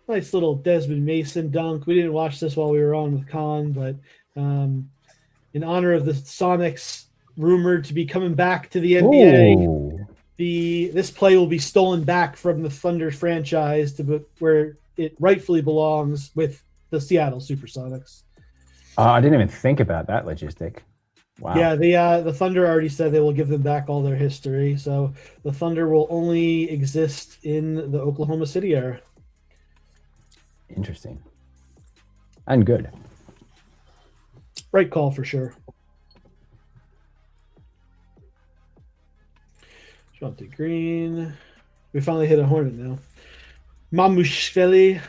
Nice little Desmond Mason dunk. We didn't watch this while we were on with Kon, but in honor of the Sonics rumored to be coming back to the NBA, Ooh. this play will be stolen back from the Thunder franchise to where it rightfully belongs with the Seattle Supersonics. I didn't even think about that logistic. Wow. Yeah, the Thunder already said they will give them back all their history, so the Thunder will only exist in the Oklahoma City era. Interesting. And good. Right call for sure. Jonte Green. We finally hit a Hornet now. Mamushvili.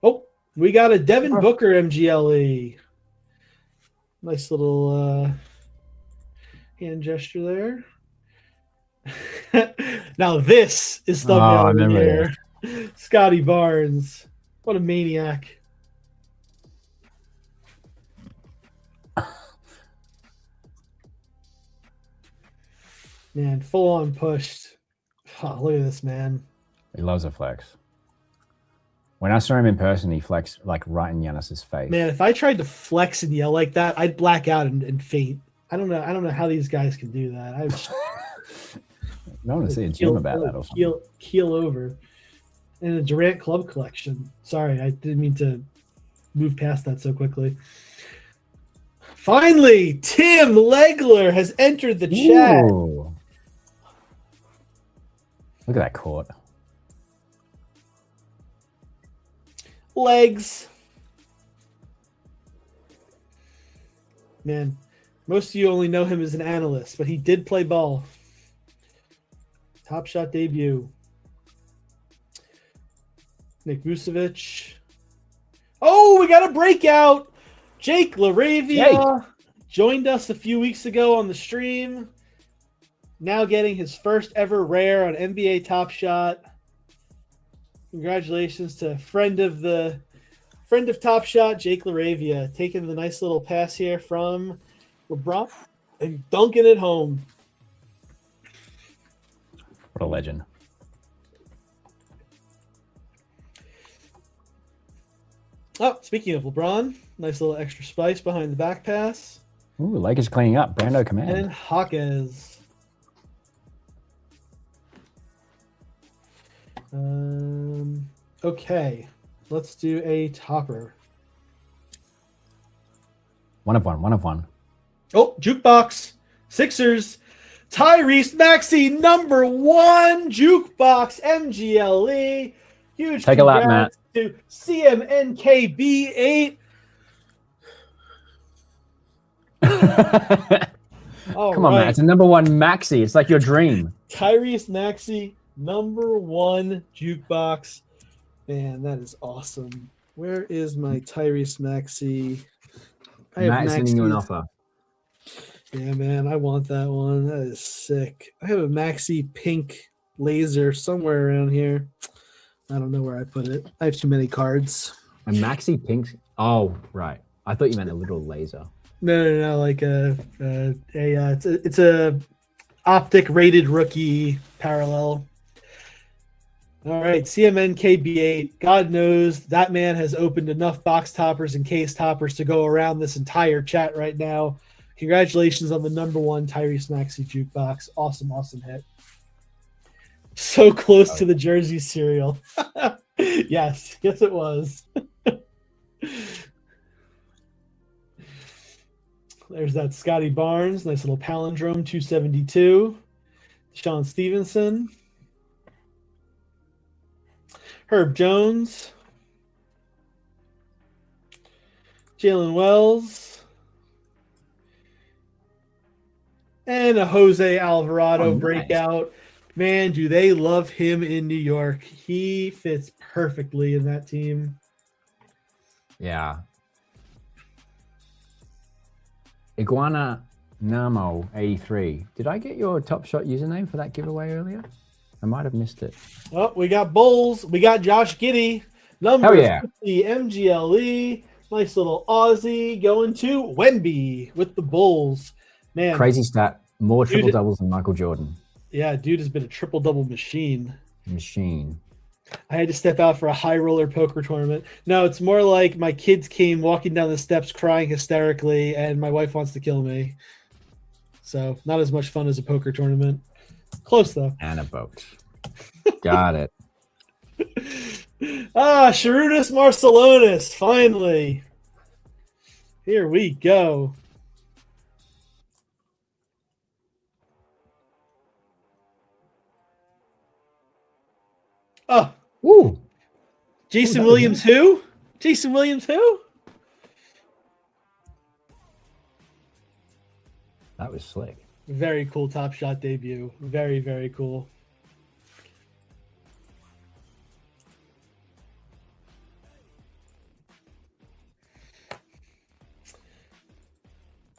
Oh, we got a Devin Booker MGLE. Nice little hand gesture there. Now this is thumbnail in here. Scotty Barnes. What a maniac. Man, full on pushed. Oh, look at this, man. He loves a flex. When I saw him in person, he flexed like right in Giannis's face. Man, if I tried to flex and yell like that, I'd black out and faint. I don't know how these guys can do that. I want to see a gym about that or something. Keel over. And a Durant Club collection. Sorry, I didn't mean to move past that so quickly. Finally, Tim Legler has entered the chat. Ooh. Look at that court. Legs. Man, most of you only know him as an analyst, but he did play ball. Top Shot debut. Nick Vucevic. Oh, we got a breakout. Jake LaRavia joined us a few weeks ago on the stream. Now getting his first ever rare on NBA Top Shot. Congratulations to friend of Top Shot, Jake LaRavia, taking the nice little pass here from LeBron and dunking it home. What a legend. Oh, speaking of LeBron, nice little extra spice behind the back pass. Ooh, Lakers cleaning up. Brando command. And Hawkes. Okay, let's do a topper. One of one. Oh, jukebox. Sixers, Tyrese Maxey, number 1 jukebox MGLE. Huge Take a lap, Matt. to CMNKB8. Come on, Matt. It's a number 1 Maxi. It's like your dream. Tyrese Maxey, number 1 jukebox. Man, that is awesome. Where is my Tyrese Maxey? Matt is sending you an offer. Yeah, man, I want that one. That is sick. I have a Maxi pink laser somewhere around here. I don't know where I put it. I have too many cards. A Maxi pink? Oh, right. I thought you meant a little laser. No. Like it's a optic rated rookie parallel. All right, CMNKB8. God knows that man has opened enough box toppers and case toppers to go around this entire chat right now. Congratulations on the number 1 Tyrese Maxey jukebox. Awesome hit. So close to the jersey cereal. Yes, it was. There's that Scotty Barnes. Nice little palindrome, 272. Sean Stevenson. Herb Jones. Jalen Wells. And a Jose Alvarado breakout. Man, do they love him in New York. He fits perfectly in that team. Yeah. Iguana Namo 83. Did I get your Top Shot username for that giveaway earlier? I might have missed it. Oh, we got Bulls. We got Josh Giddey. Number 50 MGLE. Nice little Aussie going to Wemby with the Bulls. Man, crazy stat. More triple doubles than Michael Jordan. Yeah, dude has been a triple double machine. I had to step out for a high roller poker tournament. No, it's more like my kids came walking down the steps crying hysterically, and my wife wants to kill me. So not as much fun as a poker tournament. Close though. And a boat. Got it. Sharunas Marcelonis, finally. Here we go. Oh, ooh. Jason Williams who? Jason Williams who? That was slick. Very cool Top Shot debut. Very, very cool.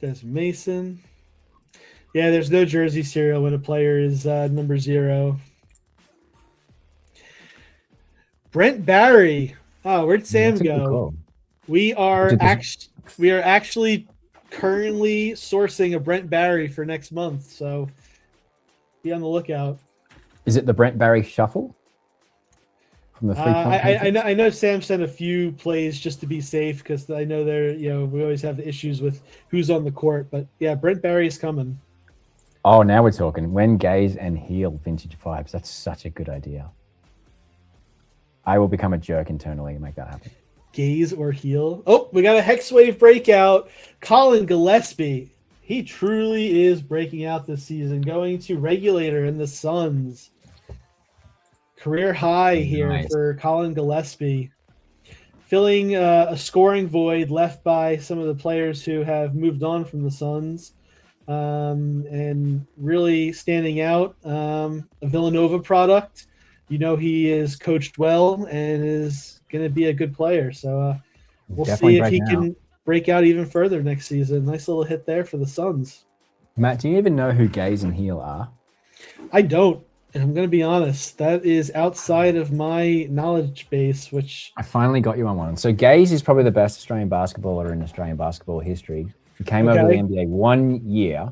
Des Mason. Yeah, there's no jersey serial when a player is number 0. Brent Barry. Oh, where'd Sam go? Cool. We are actually currently sourcing a Brent Barry for next month, so be on the lookout. Is it the Brent Barry shuffle? From the I know Sam sent a few plays just to be safe because I know we always have the issues with who's on the court, but yeah, Brent Barry is coming. Oh, now we're talking. When gaze and heel vintage vibes. That's such a good idea. I will become a jerk internally and make that happen. Gaze or heel. Oh, we got a Hex Wave breakout. Colin Gillespie. He truly is breaking out this season. Going to Regulator in the Suns. Career high here for Colin Gillespie. Filling a scoring void left by some of the players who have moved on from the Suns. And really standing out. A Villanova product. He is coached well and is going to be a good player. So we'll see if he can break out even further next season. Nice little hit there for the Suns. Matt, do you even know who Gaze and Heel are? I don't. And I'm going to be honest. That is outside of my knowledge base, which... I finally got you on one. So Gaze is probably the best Australian basketballer in Australian basketball history. He came over to the NBA 1 year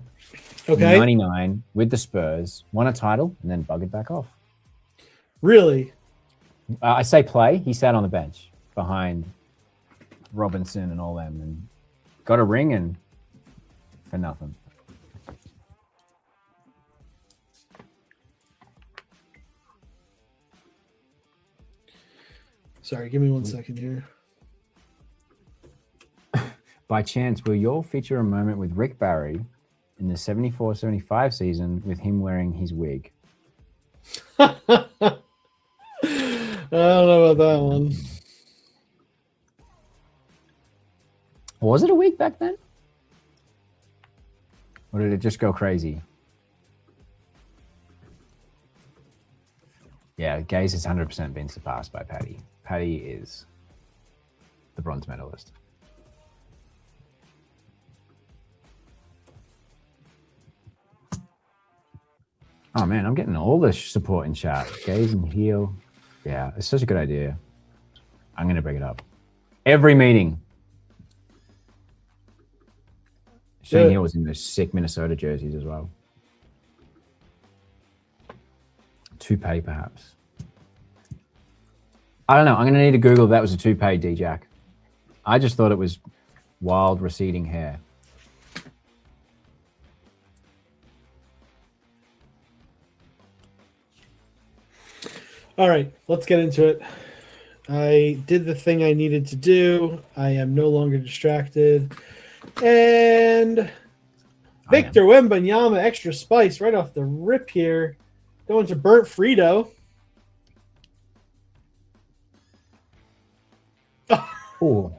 in 99 with the Spurs, won a title, and then buggered back off. Really? I say play. He sat on the bench behind Robinson and all them and got a ring and for nothing. Sorry, give me 1 second here. By chance, will you all feature a moment with Rick Barry in the 74-75 season with him wearing his wig. I don't know about that one. Was it a wig back then? Or did it just go crazy? Yeah, Gaze has 100% been surpassed by Paddy. Paddy is the bronze medalist. Oh man, I'm getting all this support in chat. Gaze and heal. Yeah, it's such a good idea. I'm going to bring it up. Every meeting. Shane Hill was in those sick Minnesota jerseys as well. Toupee, perhaps. I don't know. I'm going to need to Google if that was a toupee, D-Jack. I just thought it was wild receding hair. All right, let's get into it. I did the thing I needed to do. I am no longer distracted. And Victor Wembanyama, extra spice right off the rip here. Going to Burnt Frito. Oh,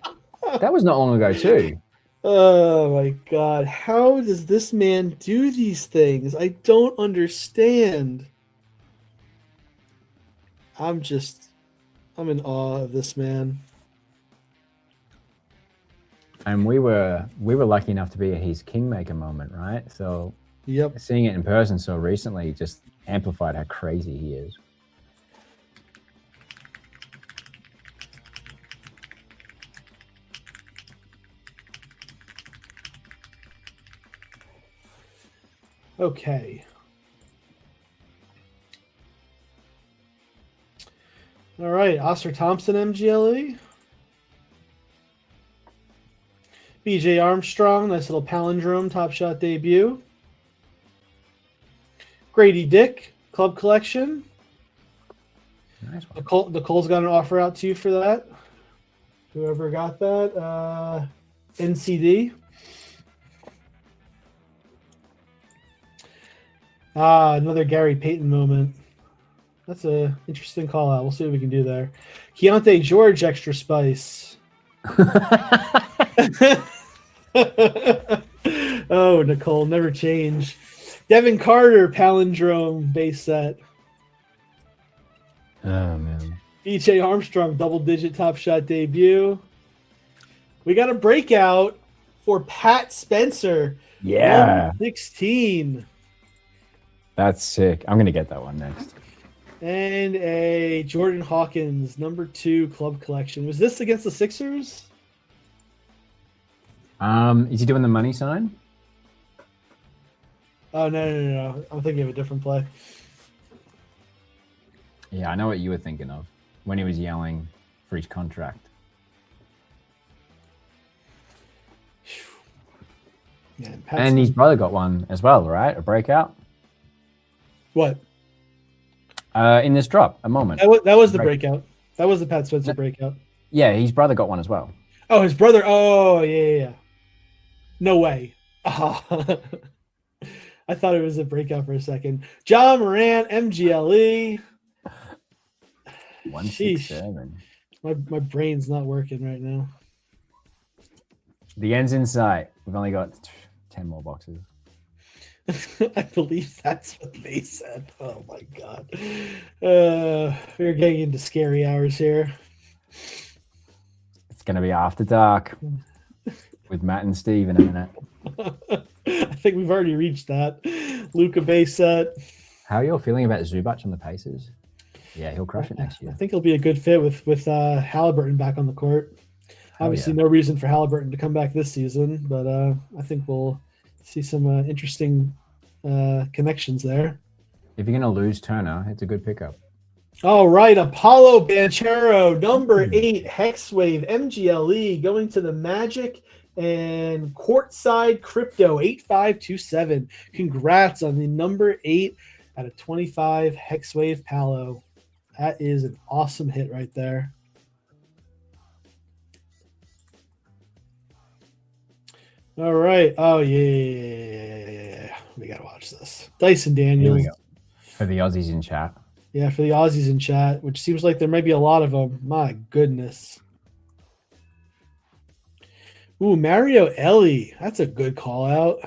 that was not long ago too. Oh my God. How does this man do these things? I don't understand. I'm in awe of this man. And we were lucky enough to be at his Kingmaker moment, right? So Yep. seeing it in person so recently just amplified how crazy he is. Okay. All right, Oscar Thompson, MGLE. BJ Armstrong, nice little palindrome Top Shot debut. Grady Dick, Club Collection. Nice one. Nicole's got an offer out to you for that. Whoever got that. NCD. Another Gary Payton moment. That's a interesting call out. We'll see what we can do there. Keontae George, extra spice. Oh, Nicole, never change. Devin Carter, palindrome base set. Oh man. BJ Armstrong, double-digit Top Shot debut. We got a breakout for Pat Spencer. Yeah. 16. That's sick. I'm gonna get that one next. And a Jordan Hawkins, number 2 Club Collection. Was this against the Sixers? Is he doing the money sign? Oh, no. I'm thinking of a different play. Yeah, I know what you were thinking of when he was yelling for his contract. Man, And his brother got one as well, right? A breakout? What? In this drop, a moment. That was the breakout. That was the Pat Spencer breakout. Yeah, his brother got one as well. Oh, his brother. Oh, yeah. No way. Oh. I thought it was a breakout for a second. John Moran, MGLE. 167. My brain's not working right now. The end's in sight. We've only got 10 more boxes. I believe that's what they said. Oh my God. We're getting into scary hours here. It's going to be after dark with Matt and Steve in a minute. I think we've already reached that. Luka base set. How are you all feeling about Zubac on the Pacers? Yeah, he'll crush it next year. I think he'll be a good fit with Halliburton back on the court. Obviously, no reason for Halliburton to come back this season, but I think we'll see some interesting connections there. If you're going to lose Turner, it's a good pickup. All right, Apollo Banchero, number 8, Hexwave, MGLE, going to the Magic, and Courtside Crypto, 8527. Congrats on the number 8 out of 25 Hexwave Palo. That is an awesome hit right there. All right. Oh yeah. We gotta watch this. Dyson Here we Daniels. go. For the Aussies in chat. Yeah, for the Aussies in chat, which seems like there might be a lot of them. My goodness. Ooh, Mario Ellie. That's a good call out.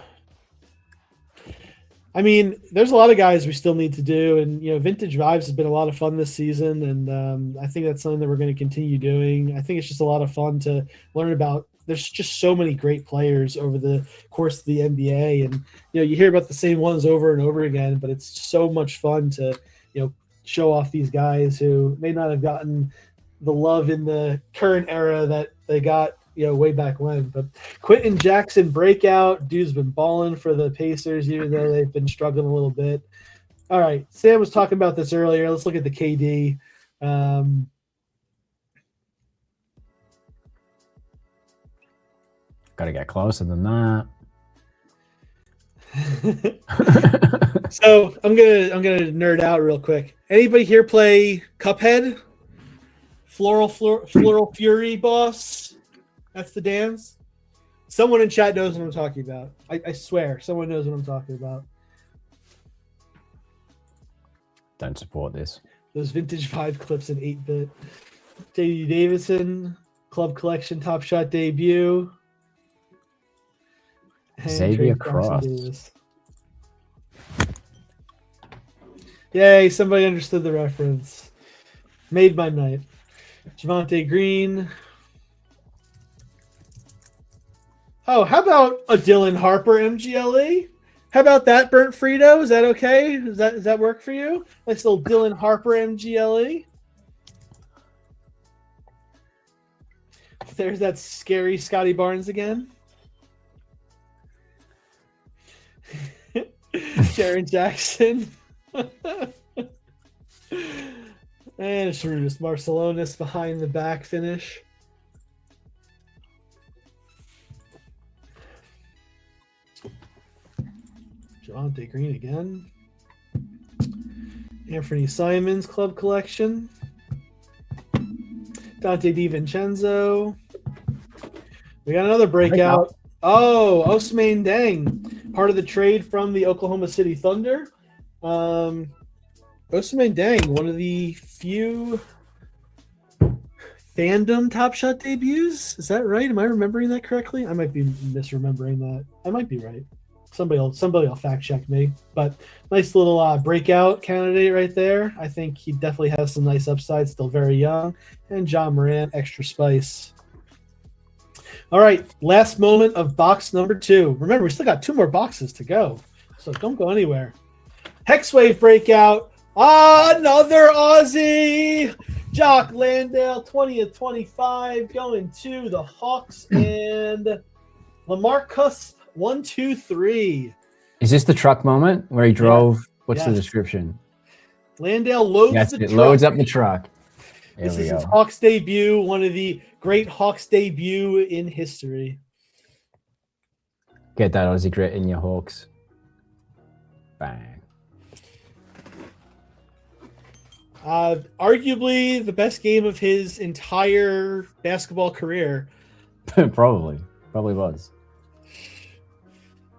I mean, there's a lot of guys we still need to do, and Vintage Vibes has been a lot of fun this season, and I think that's something that we're going to continue doing. I think it's just a lot of fun to learn about. There's just so many great players over the course of the NBA, and you hear about the same ones over and over again, but it's so much fun to show off these guys who may not have gotten the love in the current era that they got way back when. But Quentin Jackson breakout, dude's been balling for the Pacers, even though they've been struggling a little bit. All right, Sam was talking about this earlier. Let's look at the KD. Got to get closer than that. So I'm gonna nerd out real quick. Anybody here play Cuphead? Floral Fury boss? That's the dance. Someone in chat knows what I'm talking about. I swear, someone knows what I'm talking about. Don't support this. Those vintage 5 clips in 8-bit. J.D. Davison, Club Collection Top Shot debut. And Xavier Trey Cross. Davis. Yay, somebody understood the reference. Made my night. Javonte Green. Oh, how about a Dylan Harper MGLE? How about that, Burnt Frito? Is that okay? Does that work for you? Nice little Dylan Harper MGLE. There's that scary Scotty Barnes again. Sharon Jackson. And Shrewdest Marcelonis behind the back finish. Javonte Green again. Anthony Simons Club Collection. Dante DiVincenzo. We got another breakout. Oh, Ousmane Deng, part of the trade from the Oklahoma City Thunder. Ousmane Deng, one of the few fandom Top Shot debuts. Is that right? Am I remembering that correctly? I might be misremembering that. I might be right. Somebody will fact check me. But nice little breakout candidate right there. I think he definitely has some nice upside. Still very young. And John Morant, extra spice. All right, last moment of box number 2. Remember, we still got 2 more boxes to go, so don't go anywhere. Hexwave breakout. Another Aussie. Jock Landale, 20 of 25, going to the Hawks and Lamarcus 1, 2, 3. Is this the truck moment where he drove? What's the Yes. description? Landale loads the it truck. loads up the truck. There This we is go. his Hawks debut, one of the great Hawks debut in history. Get that Aussie grit in your Hawks. Bang. Arguably the best game of his entire basketball career. Probably was.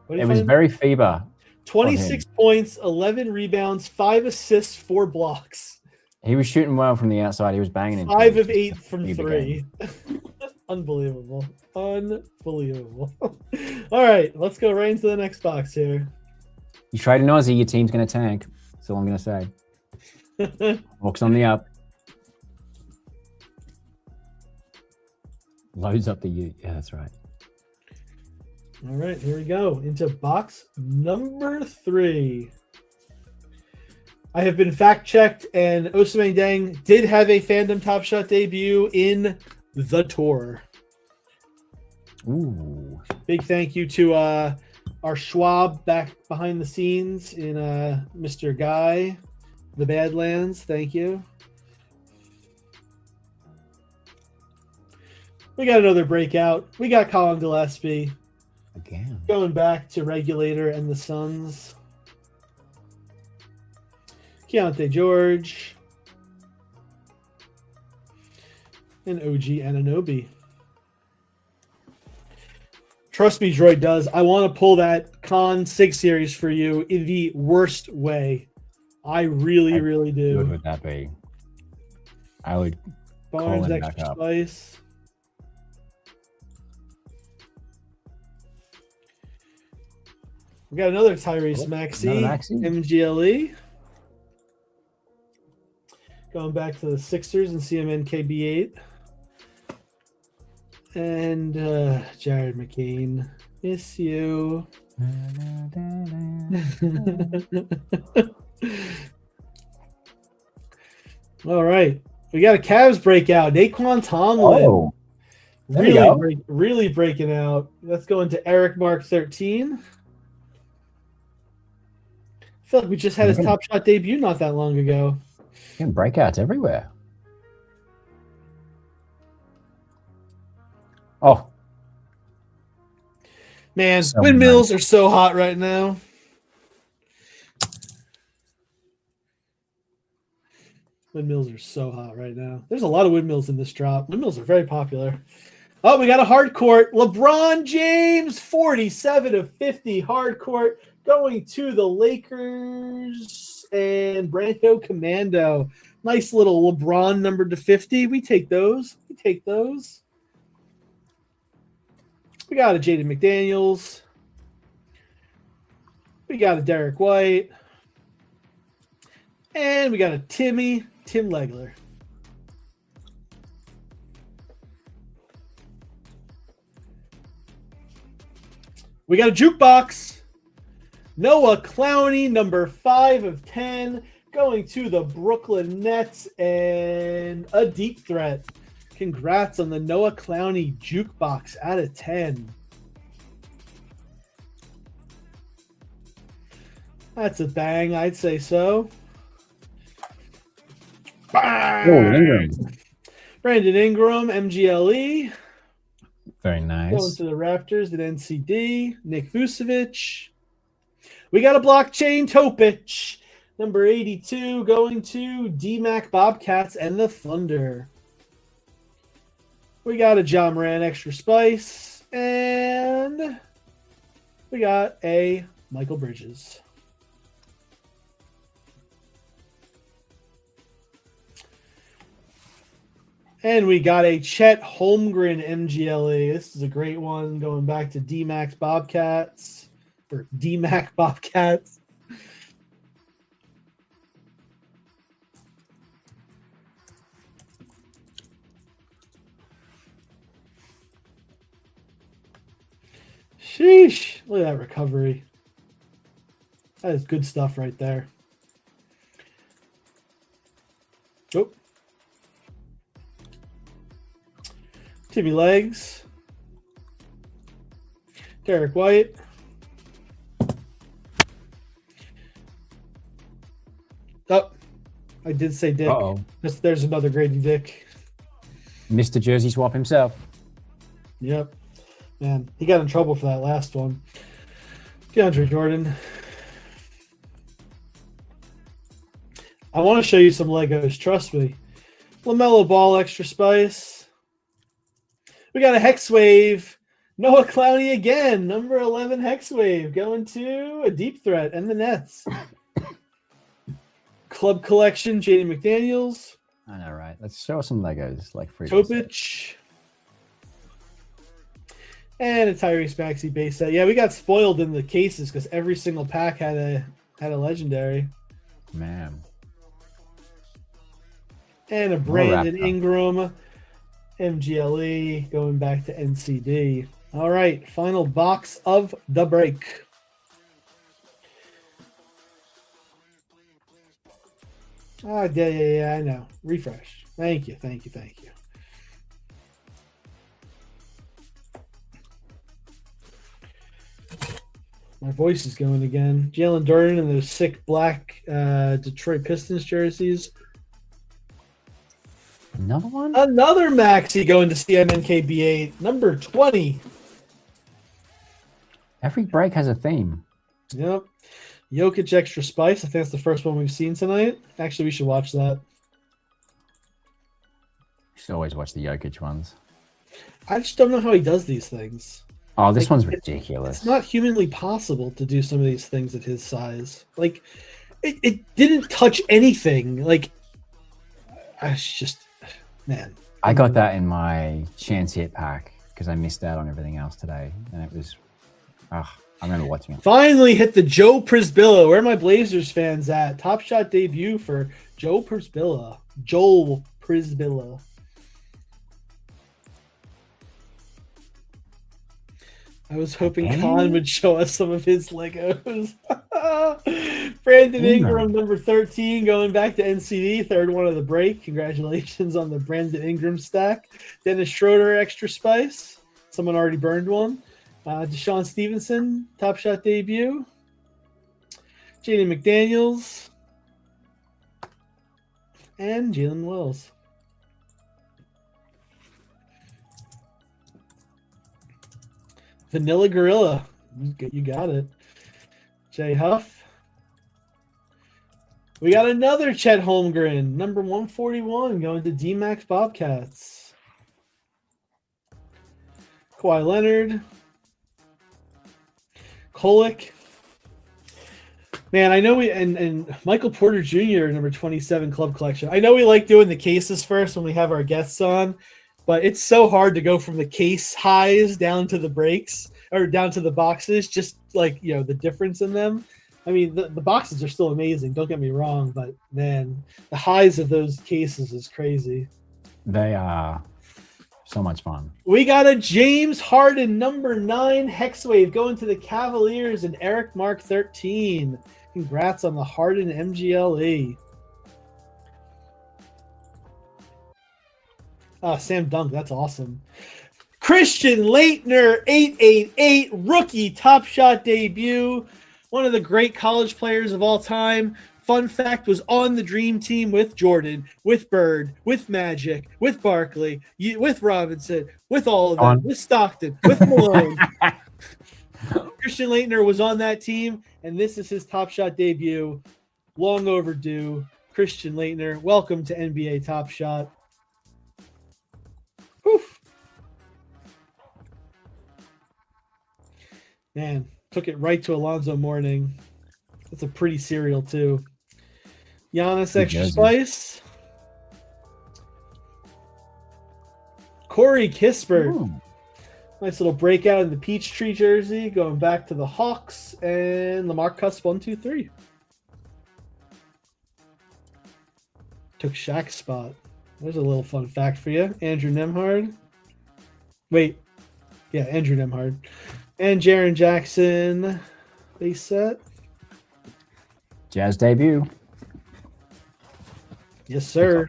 What do It you was find? very FIBA. 26 points, 11 rebounds, 5 assists, 4 blocks. He was shooting well from the outside. He was banging in. 5 of 8 from FIBA 3. Unbelievable. Unbelievable. All right, let's go right into the next box here. You trade an Aussie, your team's going to tank. That's all I'm going to say. Hawks on the up. Loads up the U. Yeah, that's right. All right, here we go into box number 3. I have been fact-checked, and Ousmane Deng did have a fandom Top Shot debut in the tour. Ooh. Big thank you to our Schwab back behind the scenes in Mr. Guy, the Badlands. Thank you. We got another breakout. We got Colin Gillespie Again. going back to Regulator and the Suns. Keontae George. And OG Anunoby. Trust me, Droid does. I want to pull that Kon Sig series for you in the worst way. I really, really do. How good would that be? I would call Barnes him extra back up. spice. We got another Tyrese Maxey, another Maxey. MGLE. Going back to the Sixers and CMN KB8. And Jared McCain, miss you. All right, we got a Cavs breakout. Naquan Tomlin, Oh, there you go. really breaking out. Let's go into Eric Mark 13. I feel like we just had his Top Shot debut not that long ago. And breakouts everywhere. Oh, man, so windmills are so hot right now. Windmills are so hot right now. There's a lot of windmills in this drop. Windmills are very popular. Oh, we got a hard court. LeBron James, 47 of 50 hard court, going to the Lakers and Brando Commando. Nice little LeBron numbered to 50. We take those. We take those. We got a Jaden McDaniels. We got a Derek White. And we got a Tim Legler. We got a jukebox. Noah Clowney, number 5 of 10, going to the Brooklyn Nets and a deep threat. Congrats on the Noah Clowney jukebox out of 10. That's a bang, I'd say so. Ingram. Brandon Ingram, MGLE. Very nice. Going to the Raptors at NCD. Nick Vucevic. We got a blockchain Topic. Number 82 going to DMAC Bobcats and the Thunder. We got a John Moran extra spice. And we got a Michael Bridges. And we got a Chet Holmgren MGLE. This is a great one going back to DMAC Bobcats. Or DMAC Bobcats. Sheesh. Look at that recovery. That is good stuff right there. Oh. Timmy Legs. Derek White. Oh, I did say Dick. Uh-oh. There's another Grady Dick. Mr. Jersey Swap himself. Yep. Man, he got in trouble for that last one. DeAndre Jordan. I want to show you some Legos. Trust me. LaMelo Ball extra spice. We got a Hex Wave. Noah Clowney again. Number 11 Hex Wave going to a deep threat and the Nets. Club Collection, Jaden McDaniels. I know, right? Let's show some Legos like free. Topic. And a Tyrese Maxey base set. Yeah, we got spoiled in the cases because every single pack had a legendary. Man. And a Brandon Ingram, MGLE, going back to NCD. All right, final box of the break. Oh, yeah, I know. Refresh. Thank you. My voice is going again. Jalen Durden and those sick black Detroit Pistons jerseys. Another one? Another Maxi going to CMNKB8, number 20. Every break has a theme. Yep. Jokic extra spice. I think that's the first one we've seen tonight. Actually, we should watch that. You should always watch the Jokic ones. I just don't know how he does these things. Oh, this Like, one's ridiculous. It's not humanly possible to do some of these things at his size. Like, it didn't touch anything. Like, I was just, man. I got that in my chance hit pack because I missed out on everything else today, and it was. I remember watching it. Finally hit the Joe Prisbilla. Where are my Blazers fans at? Top Shot debut for Joel Prisbilla. I was hoping Kon would show us some of his Legos. Brandon Ingram, number 13, going back to NCD, third one of the break. Congratulations on the Brandon Ingram stack. Dennis Schroeder, extra spice. Someone already burned one. Deshaun Stevenson, Top Shot debut. Jaden McDaniels. And Jalen Wells. Vanilla Gorilla. You got it. Jay Huff. We got another Chet Holmgren, number 141, going to D-Max Bobcats. Kawhi Leonard. Kolick. Man, I know we and Michael Porter Jr., number 27, Club Collection. I know we like doing the cases first when we have our guests on, but it's so hard to go from the case highs down to the breaks or down to the boxes, just like, you know, the difference in them. I mean, the boxes are still amazing, don't get me wrong, but man, the highs of those cases is crazy. They are so much fun. We got a James Harden, number 9, Hexwave, going to the Cavaliers, and Eric Mark 13. Congrats on the Harden MGLE. Sam Dunk, that's awesome. Christian Laettner, 888, rookie Top Shot debut. One of the great college players of all time. Fun fact, was on the Dream Team with Jordan, with Bird, with Magic, with Barkley, with Robinson, with all of them, with Stockton, with Malone. Christian Laettner was on that team, and this is his Top Shot debut. Long overdue. Christian Laettner, welcome to NBA Top Shot. Oof. Man, took it right to Alonzo Mourning. That's a pretty cereal, too. Giannis extra spice. Corey Kispert. Ooh. Nice little breakout in the Peachtree jersey, going back to the Hawks, and LaMarcus 123. Took Shaq's spot. There's a little fun fact for you. Andrew Nembhard. Wait. Yeah, Andrew Nembhard. And Jaren Jackson base set. Jazz debut. Yes, sir.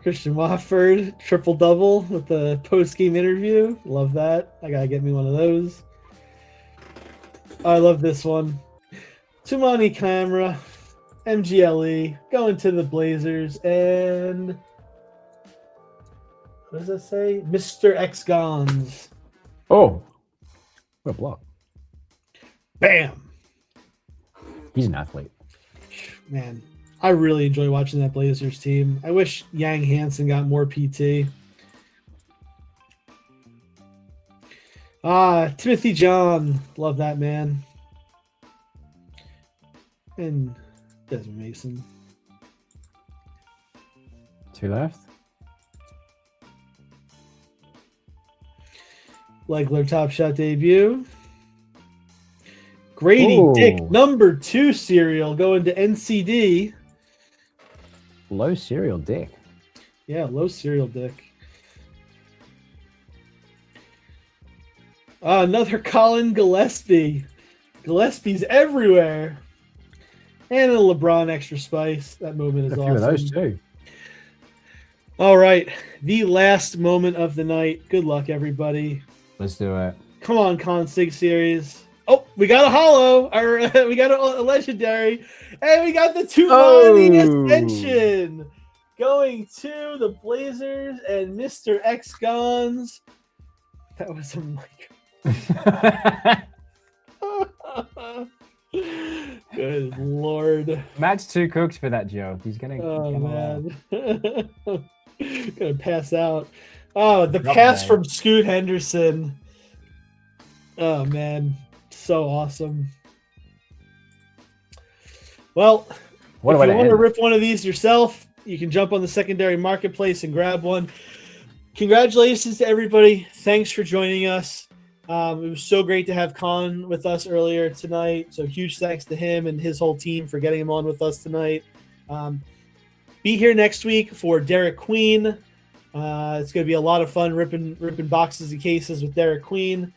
Christian Wofford, triple-double with the post-game interview. Love that. I got to get me one of those. I love this one. Tumani Camera, MGLE, going to the Blazers, and what does that say? Mr. X Gons. Oh, what a block. Bam. He's an athlete. Man, I really enjoy watching that Blazers team. I wish Yang Hansen got more PT. Timothy John. Love that man. And Desmond Mason. 2 left. Legler Top Shot debut. Grady Dick, number 2 cereal, going to NCD. Low cereal Dick. Yeah, low cereal Dick. Another Colin Gillespie. Gillespie's everywhere. And a LeBron extra spice. That moment is awesome. A few of those too. All right, the last moment of the night. Good luck, everybody. Let's do it. Come on, Consig series. Oh, we got a holo, or we got a legendary, and we got the Tumani Ascension going to the Blazers and Mr. X Guns. That was a mic. Good Lord. Matt's too cooked for that joke. He's gonna. Oh man, gonna pass out. Oh, the Drop pass ball. from Scoot Henderson. Oh man, so awesome. Well, What a if way you to want to end. rip one of these yourself, you can jump on the secondary marketplace and grab one. Congratulations to everybody. Thanks for joining us. It was so great to have Kon with us earlier tonight. So huge thanks to him and his whole team for getting him on with us tonight. Be here next week for Derek Queen. It's going to be a lot of fun ripping boxes and cases with Derek Queen.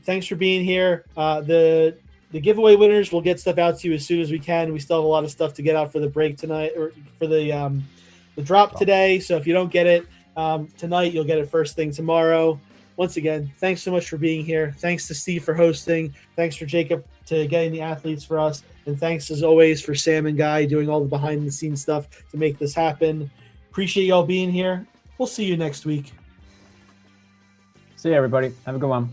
Thanks for being here. The giveaway winners, we'll get stuff out to you as soon as we can. We still have a lot of stuff to get out for the break tonight, or for the drop today. So if you don't get it tonight, you'll get it first thing tomorrow. Once again, thanks so much for being here. Thanks to Steve for hosting. Thanks for Jacob to getting the athletes for us. And thanks as always for Sam and Guy doing all the behind the scenes stuff to make this happen. Appreciate y'all being here. We'll see you next week. See you, everybody. Have a good one.